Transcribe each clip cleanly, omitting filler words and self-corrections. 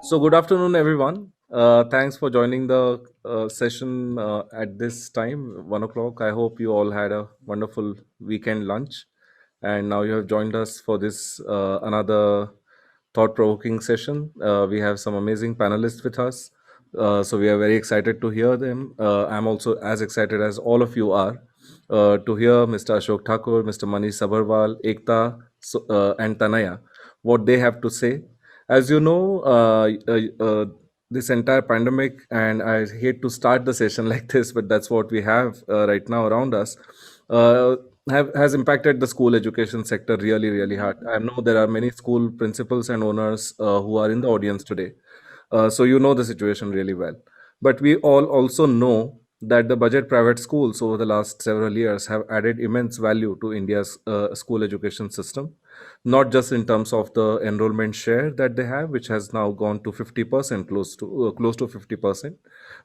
So, good afternoon, everyone. Thanks for joining the session at this time, 1 o'clock. I hope you all had a wonderful weekend lunch, and now you have joined us for this another thought-provoking session. We have some amazing panelists with us, so we are very excited to hear them. I'm also as excited as all of you are to hear Mr. Ashok Thakur, Mr. Manish Sabharwal, EKTA, and Tanaya what they have to say. As you know, this entire pandemic, and I hate to start the session like this, but that's what we have right now around us, uh, has impacted the school education sector really, really hard. I know there are many school principals and owners who are in the audience today. So you know the situation really well. But we all also know that the budget private schools over the last several years have added immense value to India's school education system, not just in terms of the enrollment share that they have, which has now gone to 50%, close to 50%,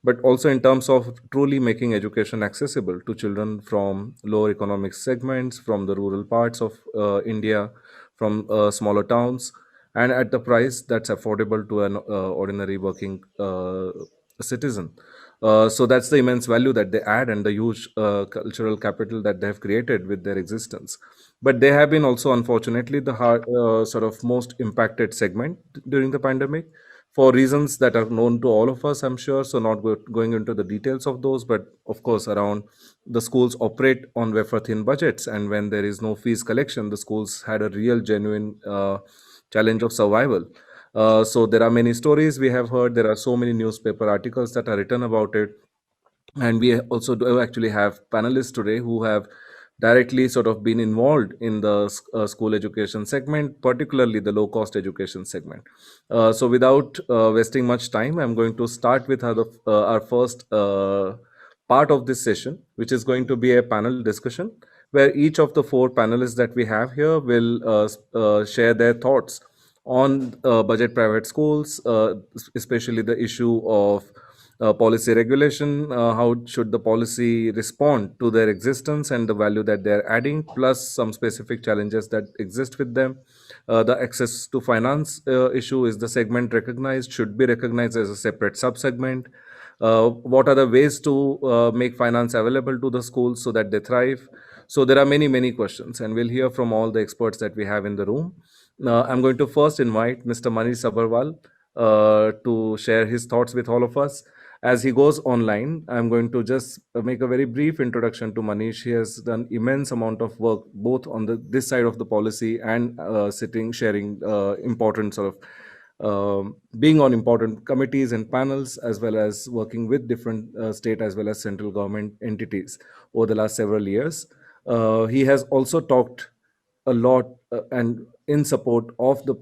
but also in terms of truly making education accessible to children from lower economic segments, from the rural parts of India, from smaller towns, and at the price that's affordable to an ordinary working citizen. So that's the immense value that they add and the huge cultural capital that they have created with their existence. But they have been also, unfortunately, the sort of most impacted segment during the pandemic for reasons that are known to all of us, I'm sure. So, not going into the details of those, but of course, around the schools operate on wafer thin budgets, and when there is no fees collection, the schools had a real, genuine challenge of survival. So, there are many stories we have heard. There are so many newspaper articles that are written about it, and we also do actually have panelists today who have directly sort of been involved in the school education segment, particularly the low cost education segment. So without wasting much time, I'm going to start with our first part of this session, which is going to be a panel discussion where each of the four panelists that we have here will share their thoughts on budget private schools, especially the issue of policy regulation, how should the policy respond to their existence and the value that they're adding, plus some specific challenges that exist with them. The access to finance issue, is the segment recognized, should be recognized as a separate subsegment. What are the ways to make finance available to the schools so that they thrive? So there are many, many questions, and we'll hear from all the experts that we have in the room. I'm going to first invite Mr. Manish Sabharwal to share his thoughts with all of us. As he goes online, I'm going to just make a very brief introduction to Manish. He has done immense amount of work both on this side of the policy and sharing important sort of being on important committees and panels, as well as working with different state as well as central government entities over the last several years. He has also talked a lot and in support of the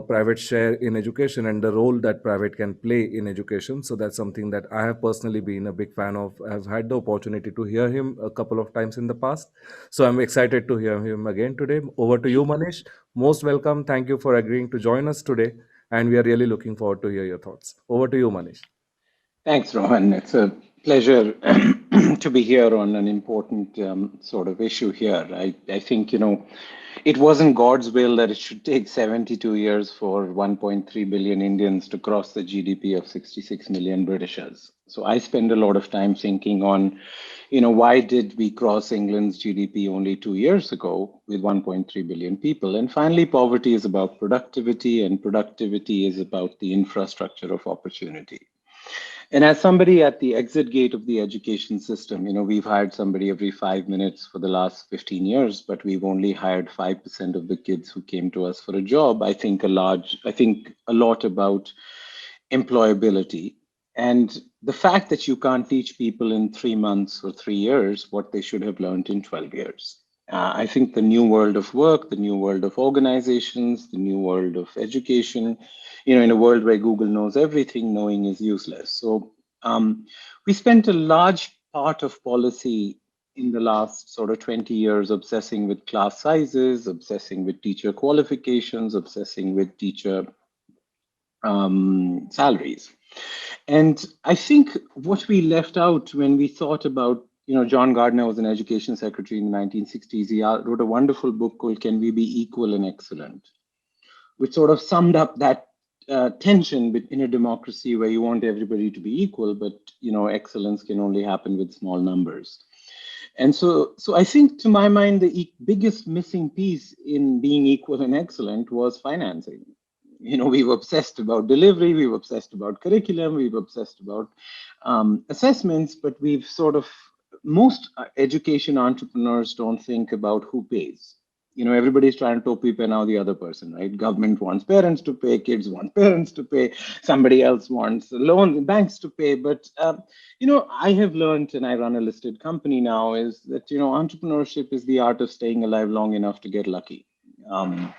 private share in education and the role that private can play in education. So that's something that I have personally been a big fan of. I've had the opportunity to hear him a couple of times in the past. So I'm excited to hear him again today. Over to you, Manish. Most welcome. Thank you for agreeing to join us today. And we are really looking forward to hear your thoughts. Over to you, Manish. Thanks, Rohan. It's a pleasure to be here on an important sort of issue here. I think, it wasn't God's will that it should take 72 years for 1.3 billion Indians to cross the GDP of 66 million Britishers. So I spend a lot of time thinking on, why did we cross England's GDP only 2 years ago with 1.3 billion people? And finally, poverty is about productivity, and productivity is about the infrastructure of opportunity. And as somebody at the exit gate of the education system, we've hired somebody every 5 minutes for the last 15 years, but we've only hired 5% of the kids who came to us for a job. I think a lot about employability and the fact that you can't teach people in 3 months or 3 years what they should have learned in 12 years. I think the new world of work, the new world of organizations, the new world of education, in a world where Google knows everything, knowing is useless. So we spent a large part of policy in the last sort of 20 years obsessing with class sizes, obsessing with teacher qualifications, obsessing with teacher salaries. And I think what we left out when we thought about, John Gardner was an education secretary in the 1960s. He wrote a wonderful book called Can We Be Equal and Excellent, which sort of summed up that tension in a democracy where you want everybody to be equal, but excellence can only happen with small numbers. And so I think, to my mind, the biggest missing piece in being equal and excellent was financing. We've obsessed about delivery, we've obsessed about curriculum, we've obsessed about assessments, but we've sort of, most education entrepreneurs don't think about who pays. Everybody's trying to topi pay now the other person, right? Government wants parents to pay, kids want parents to pay, somebody else wants loans, banks to pay. But I have learned, and I run a listed company now, is that entrepreneurship is the art of staying alive long enough to get lucky.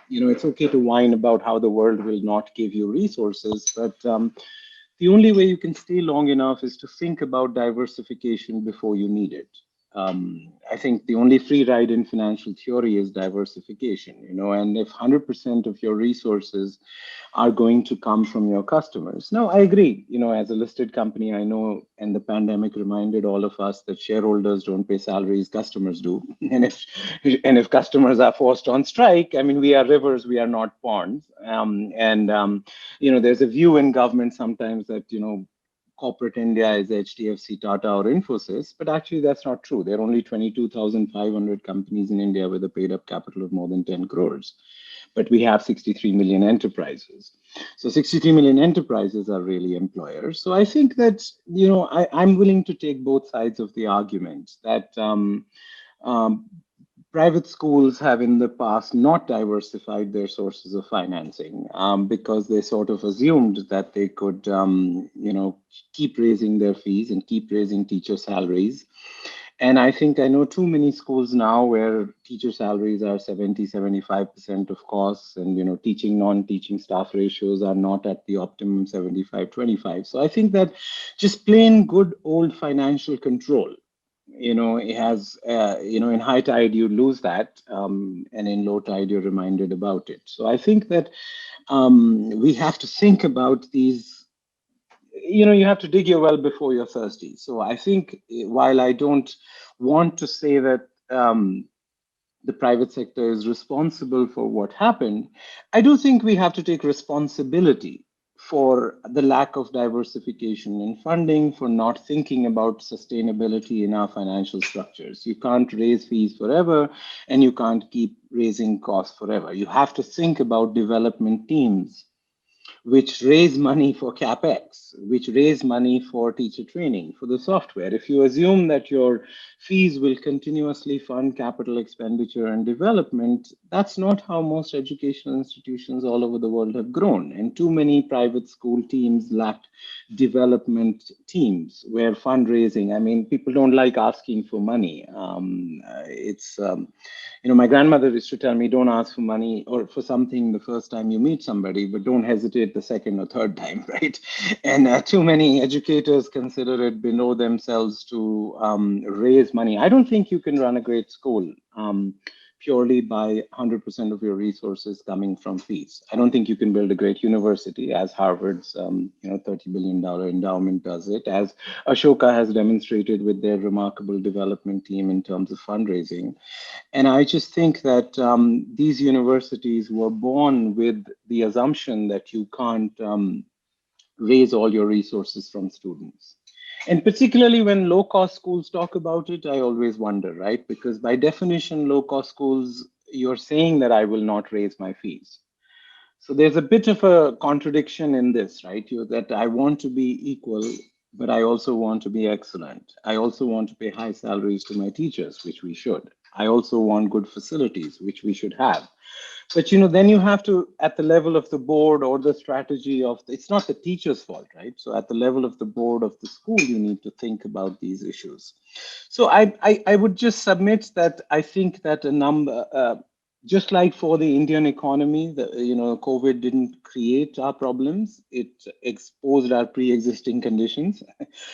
It's okay to whine about how the world will not give you resources, but the only way you can stay long enough is to think about diversification before you need it. I think the only free ride in financial theory is diversification, and if 100% of your resources are going to come from your customers. Now, I agree, as a listed company, I know, and the pandemic reminded all of us that shareholders don't pay salaries, customers do. And if customers are forced on strike, I mean, we are rivers, we are not ponds. There's a view in government sometimes that, corporate India is HDFC, Tata, or Infosys, but actually that's not true. There are only 22,500 companies in India with a paid up capital of more than 10 crores. But we have 63 million enterprises. So 63 million enterprises are really employers. So I think that, I'm willing to take both sides of the argument that um, private schools have in the past not diversified their sources of financing because they sort of assumed that they could, keep raising their fees and keep raising teacher salaries. And I think I know too many schools now where teacher salaries are 70, 75% of costs, and teaching non-teaching staff ratios are not at the optimum 75-25. So I think that just plain good old financial control, it has, in high tide you lose that, and in low tide you're reminded about it. So I think that we have to think about these. You have to dig your well before you're thirsty. So I think, while I don't want to say that the private sector is responsible for what happened, I do think we have to take responsibility for the lack of diversification in funding, for not thinking about sustainability in our financial structures. You can't raise fees forever, and you can't keep raising costs forever. You have to think about development teams which raise money for capex, which raise money for teacher training, for the software. If you assume that your fees will continuously fund capital expenditure and development, that's not how most educational institutions all over the world have grown. And too many private school teams lacked development teams where fundraising, I mean, people don't like asking for money. My grandmother used to tell me, don't ask for money or for something the first time you meet somebody, but don't hesitate the second or third time, right? And too many educators consider it below themselves to raise money. I don't think you can run a great school purely by 100% of your resources coming from fees. I don't think you can build a great university as Harvard's $30 billion endowment does it, as Ashoka has demonstrated with their remarkable development team in terms of fundraising. And I just think that these universities were born with the assumption that you can't raise all your resources from students. And particularly when low-cost schools talk about it, I always wonder, right? Because by definition, low-cost schools, you're saying that I will not raise my fees. So there's a bit of a contradiction in this, right? That I want to be equal, but I also want to be excellent. I also want to pay high salaries to my teachers, which we should. I also want good facilities, which we should have. But then you have to, at the level of the board or the strategy of, it's not the teacher's fault, right? So at the level of the board of the school, you need to think about these issues. So I would just submit that I think that a number, just like for the Indian economy, COVID didn't create our problems. It exposed our pre-existing conditions.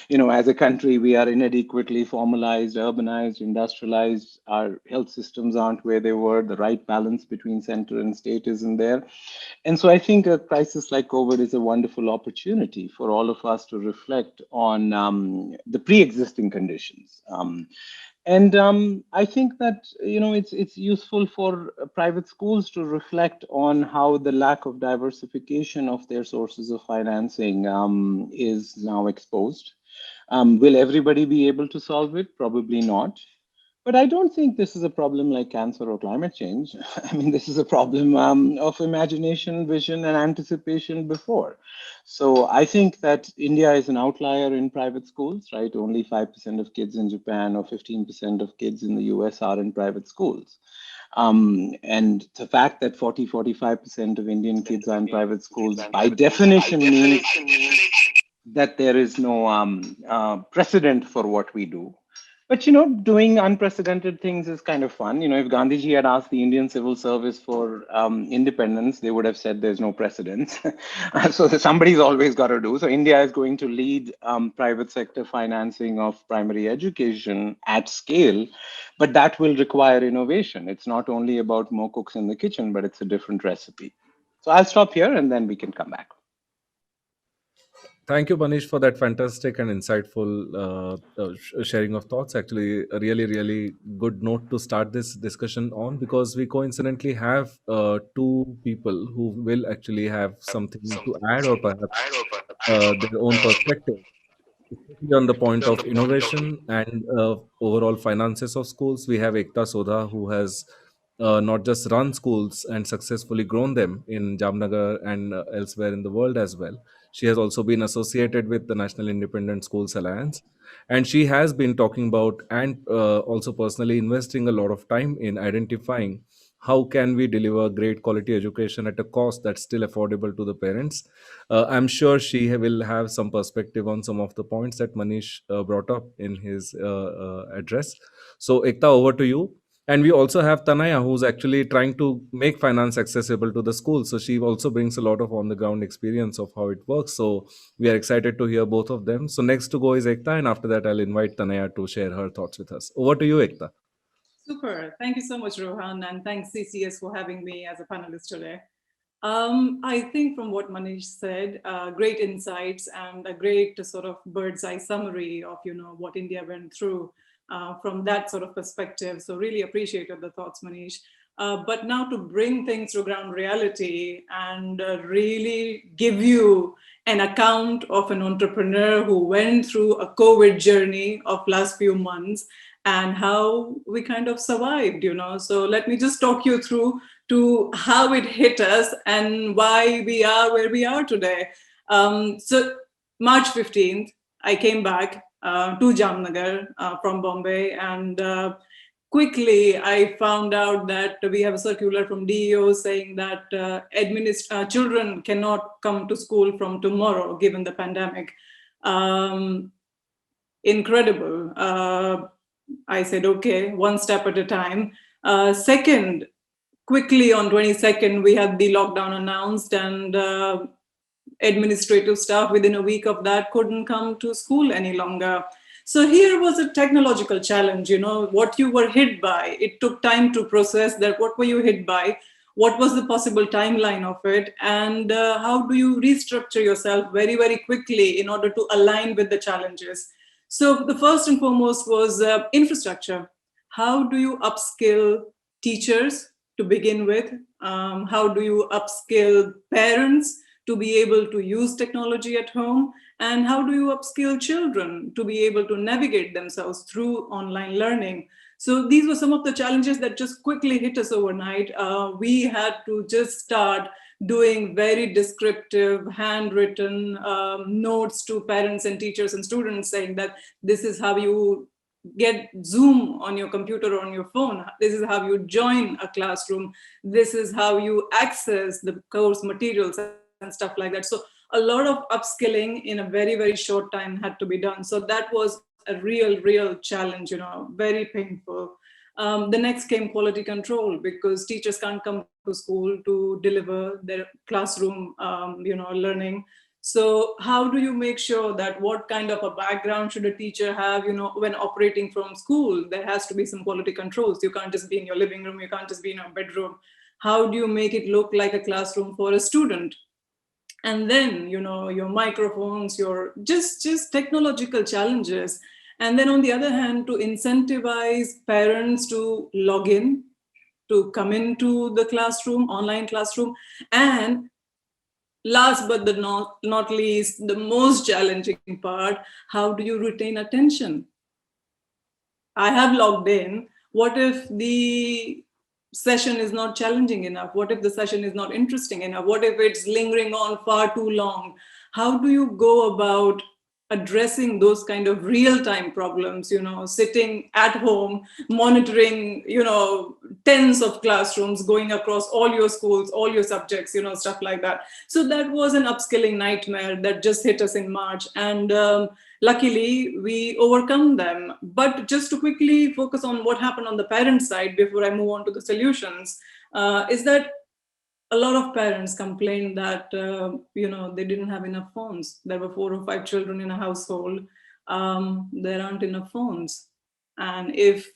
As a country, we are inadequately formalized, urbanized, industrialized. Our health systems aren't where they were. The right balance between center and state isn't there. And so I think a crisis like COVID is a wonderful opportunity for all of us to reflect on the pre-existing conditions. And I think that it's useful for private schools to reflect on how the lack of diversification of their sources of financing is now exposed. Will everybody be able to solve it? Probably not. But I don't think this is a problem like cancer or climate change. I mean, this is a problem of imagination, vision, and anticipation before. So I think that India is an outlier in private schools, right? Only 5% of kids in Japan or 15% of kids in the US are in private schools. And the fact that 45% of Indian kids are in private schools by definition means that there is no precedent for what we do. But doing unprecedented things is kind of fun. If Gandhiji had asked the Indian civil service for independence, they would have said there's no precedence. So somebody's always got to do. So India is going to lead private sector financing of primary education at scale, but that will require innovation. It's not only about more cooks in the kitchen, but it's a different recipe. So I'll stop here and then we can come back. Thank you, Manish, for that fantastic and insightful sharing of thoughts. Actually, a really, really good note to start this discussion on, because we coincidentally have two people who will actually have something to add, or perhaps their own perspective, especially on the point of innovation and overall finances of schools. We have Ekta Sodha, who has not just run schools and successfully grown them in Jamnagar and elsewhere in the world as well. She has also been associated with the National Independent Schools Alliance, and she has been talking about and also personally investing a lot of time in identifying how can we deliver great quality education at a cost that's still affordable to the parents. I'm sure she will have some perspective on some of the points that Manish brought up in his address. So, Ekta, over to you. And we also have Tanaya, who's actually trying to make finance accessible to the school. So she also brings a lot of on the ground experience of how it works. So we are excited to hear both of them. So next to go is Ekta, and after that, I'll invite Tanaya to share her thoughts with us. Over to you, Ekta. Super. Thank you so much, Rohan, and thanks CCS for having me as a panelist today. I think from what Manish said, great insights and a great sort of bird's eye summary of what India went through from that sort of perspective. So really appreciated the thoughts, Manish. But now to bring things to ground reality and really give you an account of an entrepreneur who went through a COVID journey of last few months and how we kind of survived. So let me just talk you through to how it hit us and why we are where we are today. So March 15th, I came back to Jamnagar from Bombay, and quickly I found out that we have a circular from DEO saying that children cannot come to school from tomorrow given the pandemic. Incredible. I said, okay, one step at a time. Second, quickly on 22nd, we had the lockdown announced, and administrative staff within a week of that couldn't come to school any longer. So here was a technological challenge, what you were hit by. It took time to process that. What were you hit by? What was the possible timeline of it? And how do you restructure yourself very, very quickly in order to align with the challenges? So the first and foremost was infrastructure. How do you upskill teachers to begin with? How do you upskill parents to be able to use technology at home? And how do you upskill children to be able to navigate themselves through online learning? So these were some of the challenges that just quickly hit us overnight. We had to just start doing very descriptive, handwritten notes to parents and teachers and students saying that this is how you get Zoom on your computer or on your phone. This is how you join a classroom. This is how you access the course materials and stuff like that. So a lot of upskilling in a very, very short time had to be done. So that was a real challenge, very painful. The next came quality control, because teachers can't come to school to deliver their classroom, learning. So how do you make sure that what kind of a background should a teacher have, when operating from school? There has to be some quality controls. You can't just be in your living room. You can't just be in a bedroom. How do you make it look like a classroom for a student? And then, your microphones, your just technological challenges. And then on the other hand, to incentivize parents to log in, to come into the classroom, online classroom. And last but not least, the most challenging part, how do you retain attention? I have logged in. What if the session is not challenging enough? What if the session is not interesting enough? What if it's lingering on far too long? How do you go about addressing those kind of real-time problems, sitting at home, monitoring, tens of classrooms going across all your schools, all your subjects, stuff like that. So that was an upskilling nightmare that just hit us in March. And luckily, we overcome them. But just to quickly focus on what happened on the parent side before I move on to the solutions, is that a lot of parents complained that they didn't have enough phones. There were 4 or 5 children in a household. There aren't enough phones. And if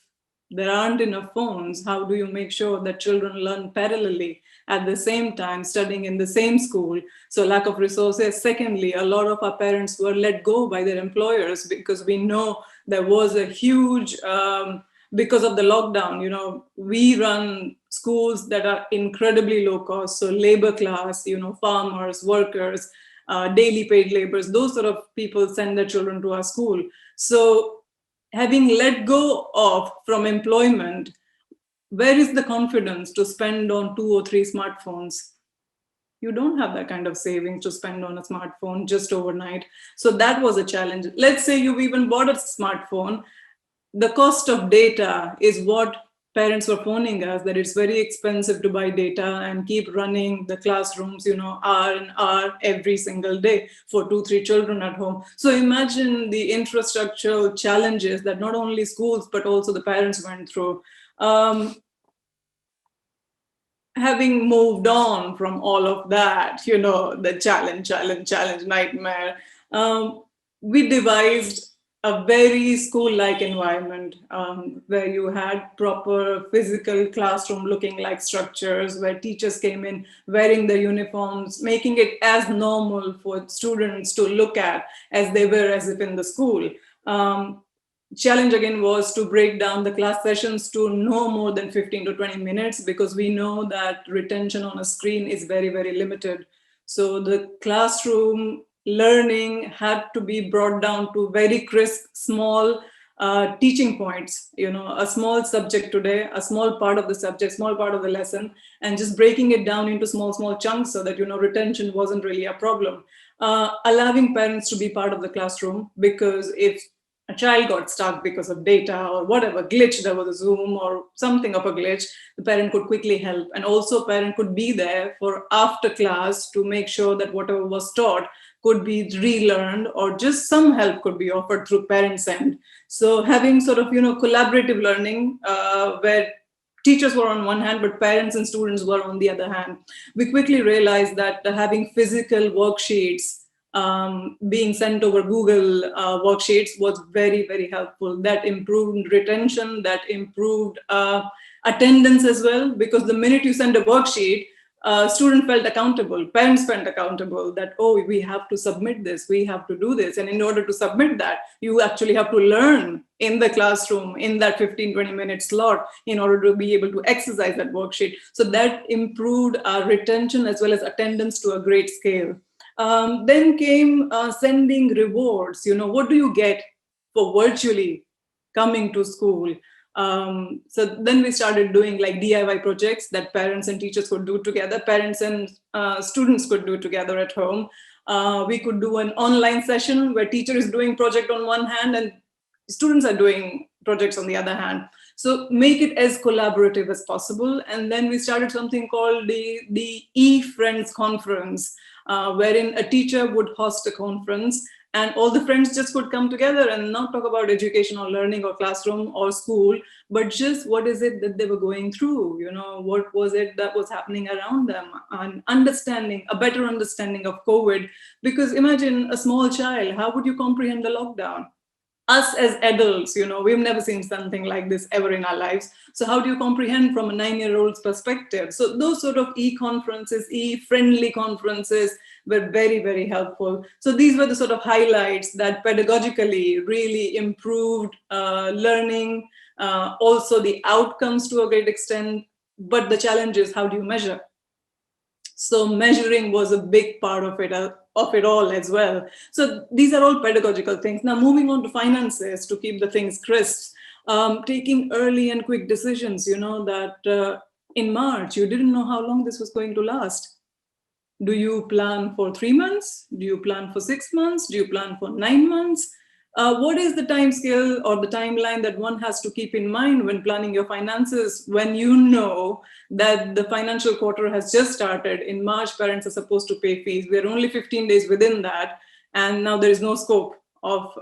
there aren't enough phones, how do you make sure that children learn parallelly at the same time, studying in the same school? So lack of resources. Secondly, a lot of our parents were let go by their employers because we know there was a huge, because of the lockdown, we run schools that are incredibly low cost. So labor class, farmers, workers, daily paid laborers, those sort of people send their children to our school. So having let go of from employment, where is the confidence to spend on 2 or 3 smartphones? You don't have that kind of savings to spend on a smartphone just overnight. So that was a challenge. Let's say you've even bought a smartphone. The cost of data is what parents were phoning us, that it's very expensive to buy data and keep running the classrooms, hour and hour every single day for 2-3 children at home. So imagine the infrastructural challenges that not only schools, but also the parents went through. Having moved on from all of that, the challenge, nightmare, we devised a very school-like environment where you had proper physical classroom looking like structures, where teachers came in wearing their uniforms, making it as normal for students to look at as they were as if in the school. Challenge again was to break down the class sessions to no more than 15 to 20 minutes, because we know that retention on a screen is very, very limited. So the classroom learning had to be brought down to very crisp, small teaching points, a small subject today, a small part of the subject, small part of the lesson, and just breaking it down into small chunks so that, retention wasn't really a problem. Allowing parents to be part of the classroom, because if a child got stuck because of data or whatever glitch, there was a Zoom or something of a glitch, the parent could quickly help. And also parent could be there for after class to make sure that whatever was taught could be relearned, or just some help could be offered through parents' end. So having sort of, collaborative learning where teachers were on one hand, but parents and students were on the other hand. We quickly realized that having physical worksheets being sent over Google worksheets was very, very helpful. That improved retention, that improved attendance as well, because the minute you send a worksheet, student felt accountable, parents felt accountable, that, oh, we have to submit this, we have to do this. And in order to submit that, you actually have to learn in the classroom in that 15-20 minute slot in order to be able to exercise that worksheet. So that improved retention as well as attendance to a great scale. Then came sending rewards. What do you get for virtually coming to school? So then we started doing like DIY projects that parents and teachers could do together, parents and students could do together at home. We could do an online session where teacher is doing project on one hand and students are doing projects on the other hand. So make it as collaborative as possible. And then we started something called the eFriends conference, wherein a teacher would host a conference and all the friends just could come together and not talk about education or learning or classroom or school, but just what is it that they were going through, what was it that was happening around them, and a better understanding of COVID. Because imagine a small child, how would you comprehend the lockdown? us as adults, we've never seen something like this ever in our lives. So how do you comprehend from a 9-year-old's perspective? So those sort of e-conferences, e-friendly conferences were very, very helpful. So these were the sort of highlights that pedagogically really improved learning, also the outcomes to a great extent. But the challenge is, how do you measure? So measuring was a big part of it all as well. So these are all pedagogical things. Now moving on to finances, to keep the things crisp, taking early and quick decisions. That in March you didn't know how long this was going to last. Do you plan for 3 months? Do you plan for 6 months? Do you plan for 9 months? What is the time scale or the timeline that one has to keep in mind when planning your finances, when you know that the financial quarter has just started? In March, parents are supposed to pay fees. We're only 15 days within that, and now there is no scope of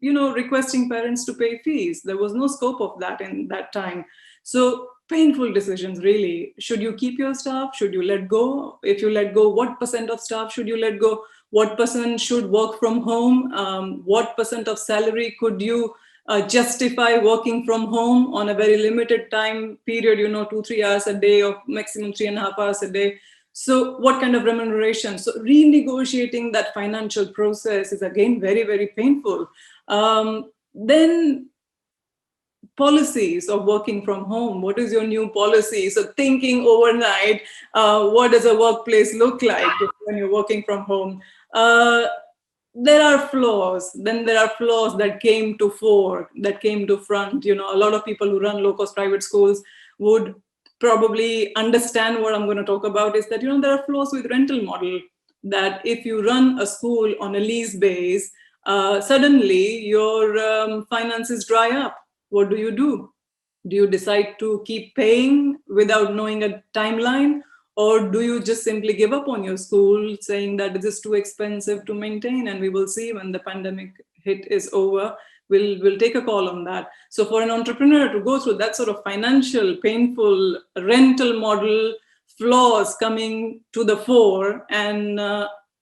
requesting parents to pay fees. There was no scope of that in that time. So painful decisions, really. Should you keep your staff? Should you let go? If you let go, what percent of staff should you let go? What percent should work from home? What percent of salary could you justify working from home on a very limited time period, 2-3 hours a day, or maximum 3.5 hours a day? So what kind of remuneration? So renegotiating that financial process is again very, very painful. Then policies of working from home. What is your new policy? So thinking overnight, what does a workplace look like when you're working from home? There are flaws. Then there are flaws that came to front. A lot of people who run low-cost private schools would probably understand what I'm going to talk about, is that, there are flaws with rental model, that if you run a school on a lease base, suddenly your finances dry up. What do? Do you decide to keep paying without knowing a timeline? Or do you just simply give up on your school, saying that this is too expensive to maintain, and we will see when the pandemic hit is over, we'll take a call on that. So for an entrepreneur to go through that sort of financial, painful rental model flaws coming to the fore, and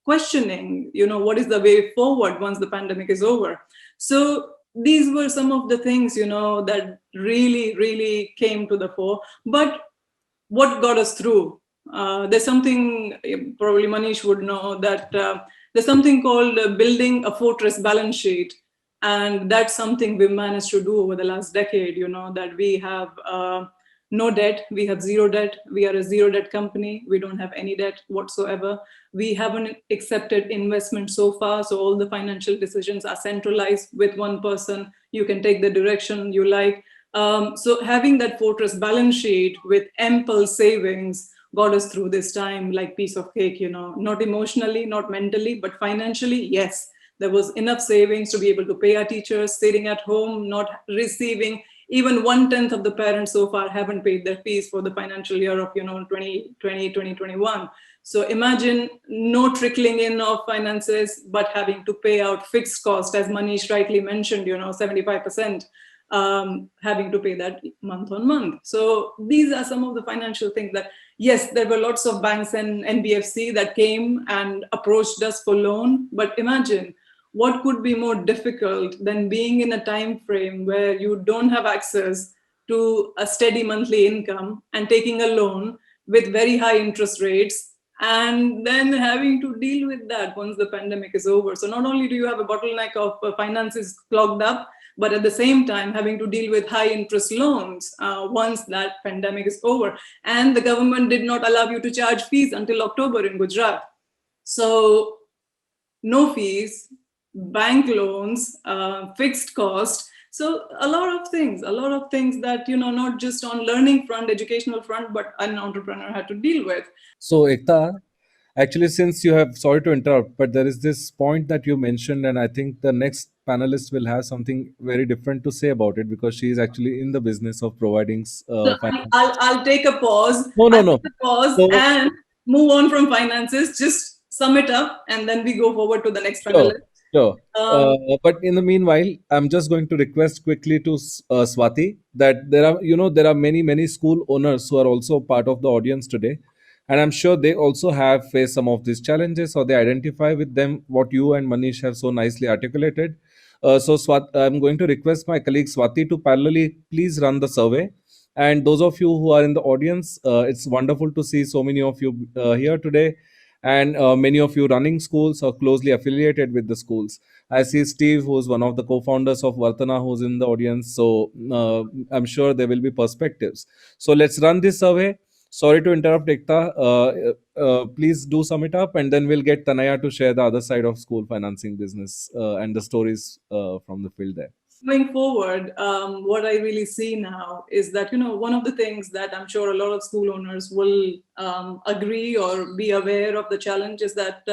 questioning, what is the way forward once the pandemic is over? So these were some of the things, that really, really came to the fore. But what got us through? There's something, probably Manish would know, that there's something called building a fortress balance sheet. And that's something we've managed to do over the last decade, that we have no debt, we have zero debt, we are a zero debt company, we don't have any debt whatsoever. We haven't accepted investment so far, so all the financial decisions are centralized with one person. You can take the direction you like. So having that fortress balance sheet with ample savings got us through this time like piece of cake, not emotionally, not mentally, but financially, yes. There was enough savings to be able to pay our teachers, sitting at home, not receiving. Even 1/10 of the parents so far haven't paid their fees for the financial year of 2020, 2021. So imagine no trickling in of finances, but having to pay out fixed cost, as Manish rightly mentioned, 75%. Having to pay that month on month. So these are some of the financial things that, yes, there were lots of banks and NBFC that came and approached us for loan. But imagine, what could be more difficult than being in a time frame where you don't have access to a steady monthly income and taking a loan with very high interest rates, and then having to deal with that once the pandemic is over? So not only do you have a bottleneck of finances clogged up, but at the same time having to deal with high interest loans once that pandemic is over. And the government did not allow you to charge fees until October in Gujarat. So no fees, bank loans, fixed cost. So a lot of things that, not just on learning front, educational front, but an entrepreneur had to deal with. So, Ekta, actually, since you have, sorry to interrupt, but there is this point that you mentioned, and I think the next panelist will have something very different to say about it, because she is actually in the business of providing So finance. I'll take a pause. No, no, I'll no. take a pause So, and move on from finances. Just sum it up, and then we go forward to the next sure, panelist. sure. Um, But in the meanwhile, I'm just going to request quickly to Swati that there are many, many school owners who are also part of the audience today. And I'm sure they also have faced some of these challenges, or they identify with them, what you and Manish have so nicely articulated. I'm going to request my colleague Swati to parallelly please run the survey. And those of you who are in the audience, it's wonderful to see so many of you here today, and many of you running schools or closely affiliated with the schools. I see Steve, who's one of the co-founders of Varthana, who's in the audience. So I'm sure there will be perspectives. So let's run this survey. Sorry to interrupt, Ekta. Please do sum it up, and then we'll get Tanaya to share the other side of school financing business and the stories from the field there. Going forward, what I really see now is that, one of the things that I'm sure a lot of school owners will agree or be aware of the challenge is that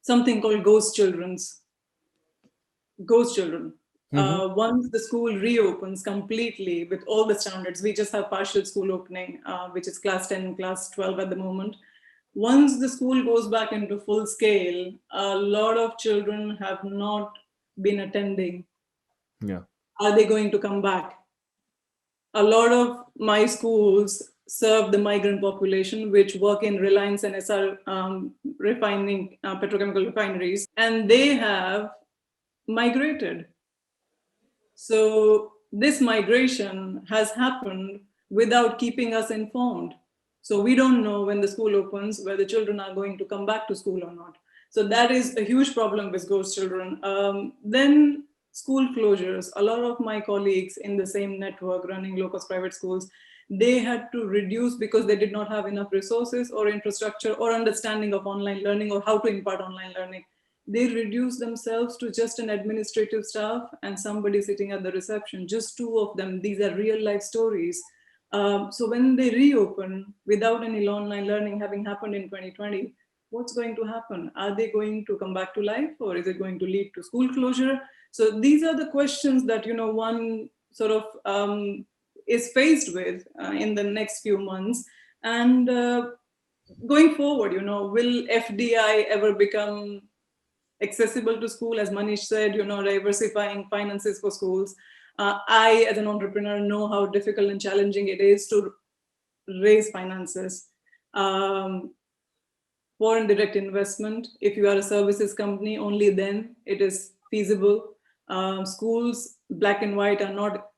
something called ghost children. Once the school reopens completely with all the standards, we just have partial school opening, which is class 10 and class 12 at the moment. Once the school goes back into full scale, a lot of children have not been attending. Yeah. Are they going to come back? A lot of my schools serve the migrant population, which work in Reliance and SR refining, petrochemical refineries, and they have migrated. So this migration has happened without keeping us informed. So we don't know when the school opens whether children are going to come back to school or not. So that is a huge problem with ghost children. Then school closures. A lot of my colleagues in the same network running low-cost private schools, they had to reduce because they did not have enough resources or infrastructure or understanding of online learning or how to impart online learning. They reduce themselves to just an administrative staff and somebody sitting at the reception, just two of them. These are real life stories. So when they reopen without any online learning having happened in 2020, what's going to happen? Are they going to come back to life, or is it going to lead to school closure? So these are the questions that, one sort of is faced with in the next few months. And going forward, will FDI ever become accessible to school? As Manish said, diversifying finances for schools. I, as an entrepreneur, know how difficult and challenging it is to raise finances. Foreign direct investment, if you are a services company, only then it is feasible. Schools, black and white, are not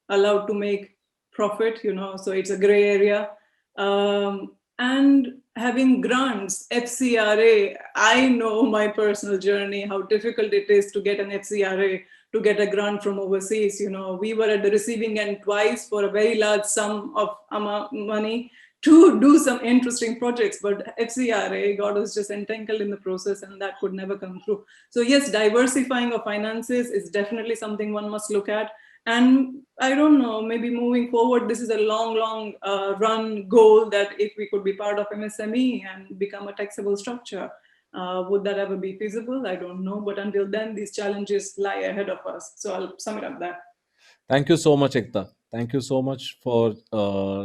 allowed to make profit, so it's a gray area. And having grants, FCRA, I know my personal journey, how difficult it is to get an FCRA, to get a grant from overseas. We were at the receiving end twice for a very large sum of money to do some interesting projects, but FCRA got us just entangled in the process, and that could never come through. So yes, diversifying of finances is definitely something one must look at. And I don't know, maybe moving forward, this is a long run goal that if we could be part of MSME and become a taxable structure, would that ever be feasible? I don't know. But until then, these challenges lie ahead of us. So I'll sum it up there. Thank you so much, Ekta. Thank you so much for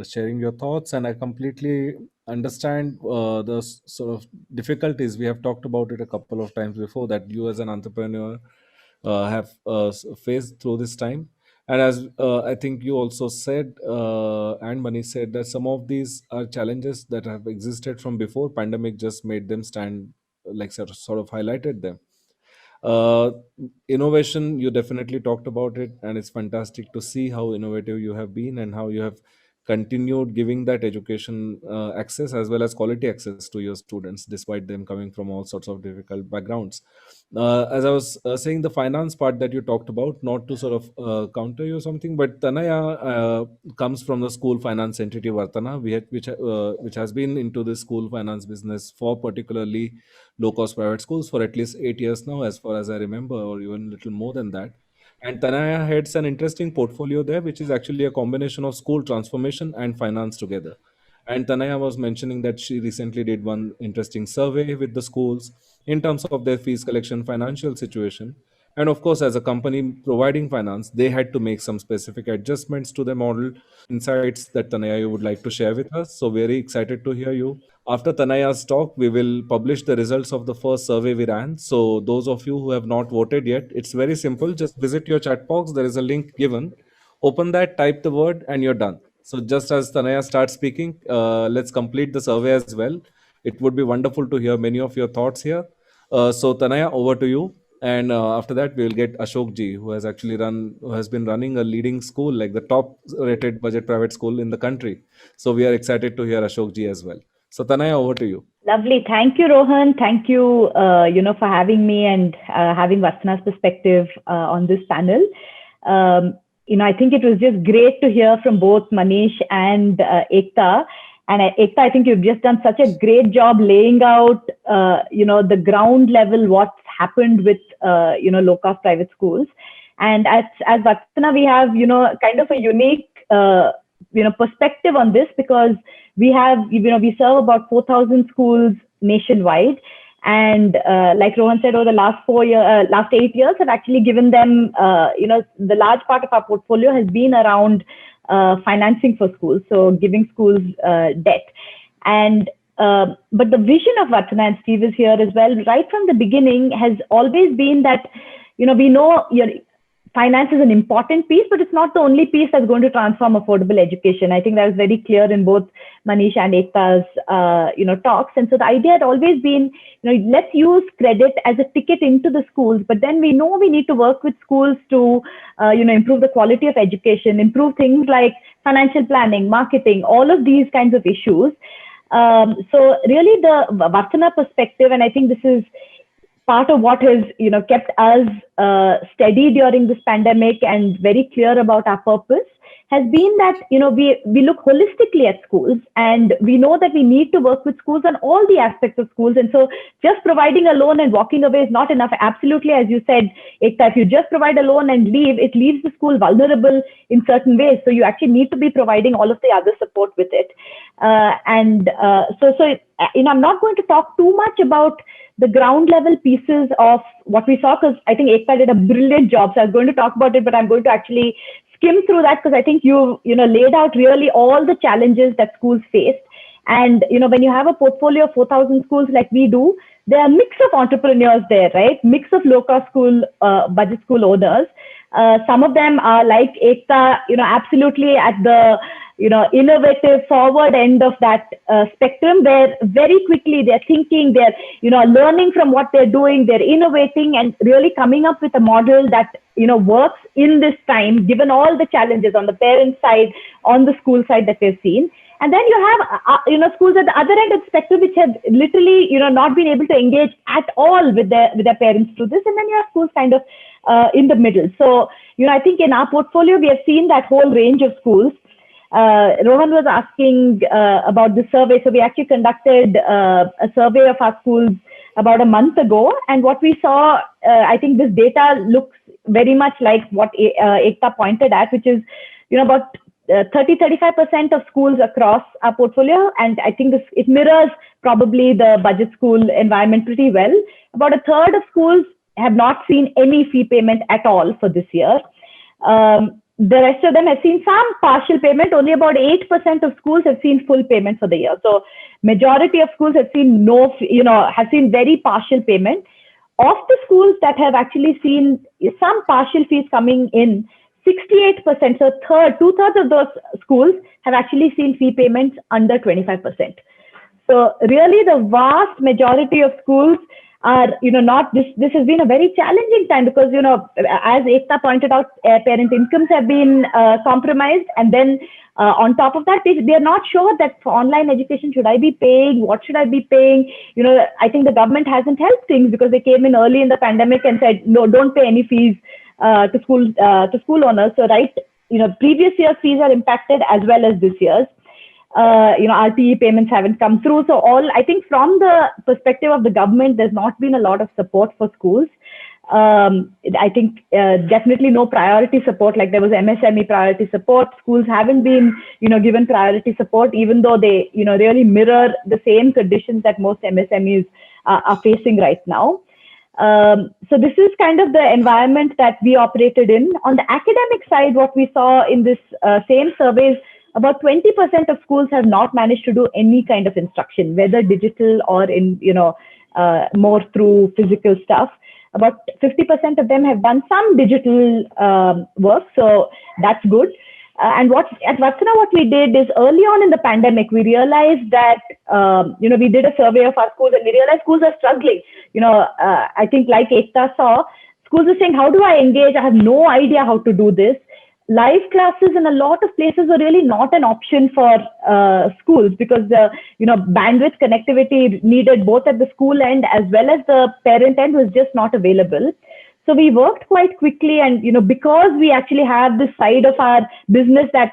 sharing your thoughts. And I completely understand the sort of difficulties. We have talked about it a couple of times before, that you as an entrepreneur have faced through this time. And as I think you also said, and Manish said, that some of these are challenges that have existed from before. Pandemic just made them stand, like sort of highlighted them. uh, Innovation, you definitely talked about it, and it's fantastic to see how innovative you have been and how you have continued giving that education access as well as quality access to your students despite them coming from all sorts of difficult backgrounds. As I was saying, the finance part that you talked about, not to sort of counter you or something, but Tanaya comes from the school finance entity Varthana, which has been into the school finance business for particularly low cost private schools for at least 8 years now, as far as I remember, or even a little more than that. And Tanaya heads an interesting portfolio there, which is actually a combination of school transformation and finance together. And Tanaya was mentioning that she recently did one interesting survey with the schools in terms of their fees collection, financial situation. And of course, as a company providing finance, they had to make some specific adjustments to the model. Insights that Tanaya you would like to share with us. So very excited to hear you. After Tanaya's talk, we will publish the results of the first survey we ran. So those of you who have not voted yet, it's very simple. Just visit your chat box. There is a link given. Open that, type the word, and you're done. So just as Tanaya starts speaking, let's complete the survey as well. It would be wonderful to hear many of your thoughts here. So Tanaya, over to you. And after that, we'll get Ashok ji, who has been running a leading school, like the top rated budget private school in the country. So we are excited to hear Ashok ji as well. So Tanaya, over to you. Lovely. Thank you, Rohan. Thank you, for having me and having Varthana's perspective on this panel. I think it was just great to hear from both Manish and EKTA. And EKTA, I think you've just done such a great job laying out, the ground level, what's happened with, low-cost private schools. And as Varthana, we have, kind of a unique, perspective on this, because we have, we serve about 4,000 schools nationwide. And like Rohan said, over the last 8 years have actually given them, the large part of our portfolio has been around financing for schools, so giving schools debt. And but the vision of Varthana, and Steve is here as well, right from the beginning has always been that, we know finance is an important piece, but it's not the only piece that's going to transform affordable education. I think that was very clear in both Manish and EKTA's, talks. And so the idea had always been, let's use credit as a ticket into the schools, but then we know we need to work with schools to, improve the quality of education, improve things like financial planning, marketing, all of these kinds of issues. So really the Varthana perspective, and I think this is part of what has, kept us steady during this pandemic and very clear about our purpose, has been that, we look holistically at schools, and we know that we need to work with schools on all the aspects of schools. And so just providing a loan and walking away is not enough. Absolutely, as you said, Ekta, if you just provide a loan and leave, it leaves the school vulnerable in certain ways. So you actually need to be providing all of the other support with it. So I'm not going to talk too much about the ground level pieces of what we saw, because I think Ekta did a brilliant job. So I was going to talk about it, but I'm going to actually skim through that, because I think you laid out really all the challenges that schools faced. And when you have a portfolio of 4,000 schools like we do, there are a mix of entrepreneurs there, right? Mix of low-cost school, budget school owners. Some of them are like Ekta, absolutely at the innovative forward end of that spectrum, where very quickly they're thinking, they're learning from what they're doing, they're innovating and really coming up with a model that works in this time, given all the challenges on the parent side, on the school side that we've seen. And then you have schools at the other end of the spectrum which have literally not been able to engage at all with their parents through this, and then you have schools kind of in the middle. So I think in our portfolio we have seen that whole range of schools. Rohan was asking about the survey. So we actually conducted a survey of our schools about a month ago. And what we saw, I think this data looks very much like what Ekta pointed at, which is, about 30-35% of schools across our portfolio. And I think it mirrors probably the budget school environment pretty well. About a third of schools have not seen any fee payment at all for this year. The rest of them have seen some partial payment. Only about 8% of schools have seen full payment for the year. So majority of schools have seen have seen very partial payment. Of the schools that have actually seen some partial fees coming in, 68%, so two-thirds of those schools have actually seen fee payments under 25%. So really the vast majority of schools are, not this has been a very challenging time, because, as Ekta pointed out, parent incomes have been compromised. And then on top of that, they're not sure that for online education, should I be paying? What should I be paying? I think the government hasn't helped things, because they came in early in the pandemic and said, no, don't pay any fees to school owners. So previous year's fees are impacted as well as this year's. RTE payments haven't come through. So I think from the perspective of the government, there's not been a lot of support for schools. I think definitely no priority support, like there was MSME priority support. Schools haven't been, given priority support, even though they, really mirror the same conditions that most MSMEs are facing right now. So this is kind of the environment that we operated in. On the academic side, what we saw in this same surveys, about 20% of schools have not managed to do any kind of instruction, whether digital or in, more through physical stuff. About 50% of them have done some digital work, so that's good. And what at Varthana, what we did is early on in the pandemic, we realized that we did a survey of our schools, and we realized schools are struggling. I think like Ekta saw, schools are saying, "How do I engage? I have no idea how to do this." Live classes in a lot of places were really not an option for schools because the bandwidth connectivity needed both at the school end as well as the parent end was just not available. So we worked quite quickly, and because we actually have this side of our business that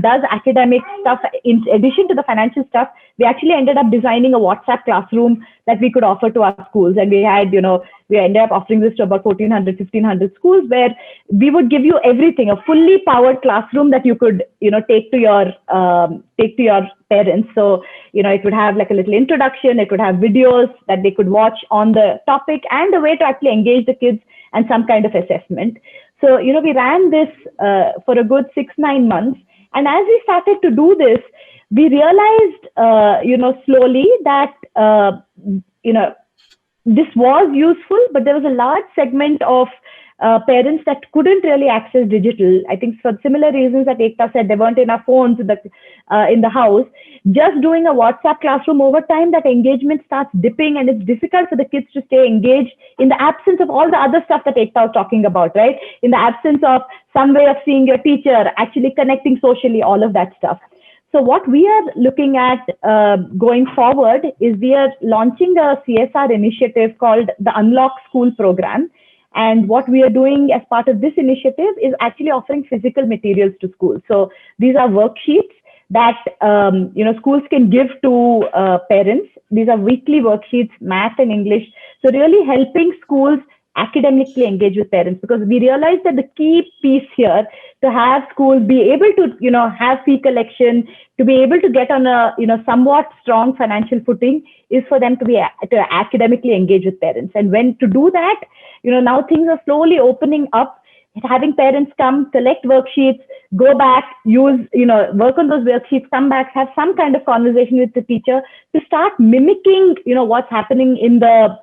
does academic stuff in addition to the financial stuff, we actually ended up designing a WhatsApp classroom that we could offer to our schools. And we had we ended up offering this to about 1400 1500 schools, where we would give you everything, a fully powered classroom that you could take to your parents. So it would have like a little introduction, it would have videos that they could watch on the topic, and a way to actually engage the kids, and some kind of assessment. So we ran this for a good 6-9 months, and as we started to do this, we realized slowly that this was useful, but there was a large segment of parents that couldn't really access digital. I think for similar reasons that Ekta said, there weren't enough phones in the house. Just doing a WhatsApp classroom, over time, that engagement starts dipping, and it's difficult for the kids to stay engaged in the absence of all the other stuff that Ekta was talking about, right? In the absence of some way of seeing your teacher, actually connecting socially, all of that stuff. So what we are looking at going forward is we are launching a CSR initiative called the Unlock School program. And what we are doing as part of this initiative is actually offering physical materials to schools. So these are worksheets that schools can give to parents. These are weekly worksheets, math and English. So really helping schools academically engage with parents, because we realize that the key piece here to have schools be able to have fee collection, to be able to get on a somewhat strong financial footing, is for them to academically engage with parents. And when to do that, now things are slowly opening up, having parents come, collect worksheets, go back, work on those worksheets, come back, have some kind of conversation with the teacher to start mimicking what's happening in the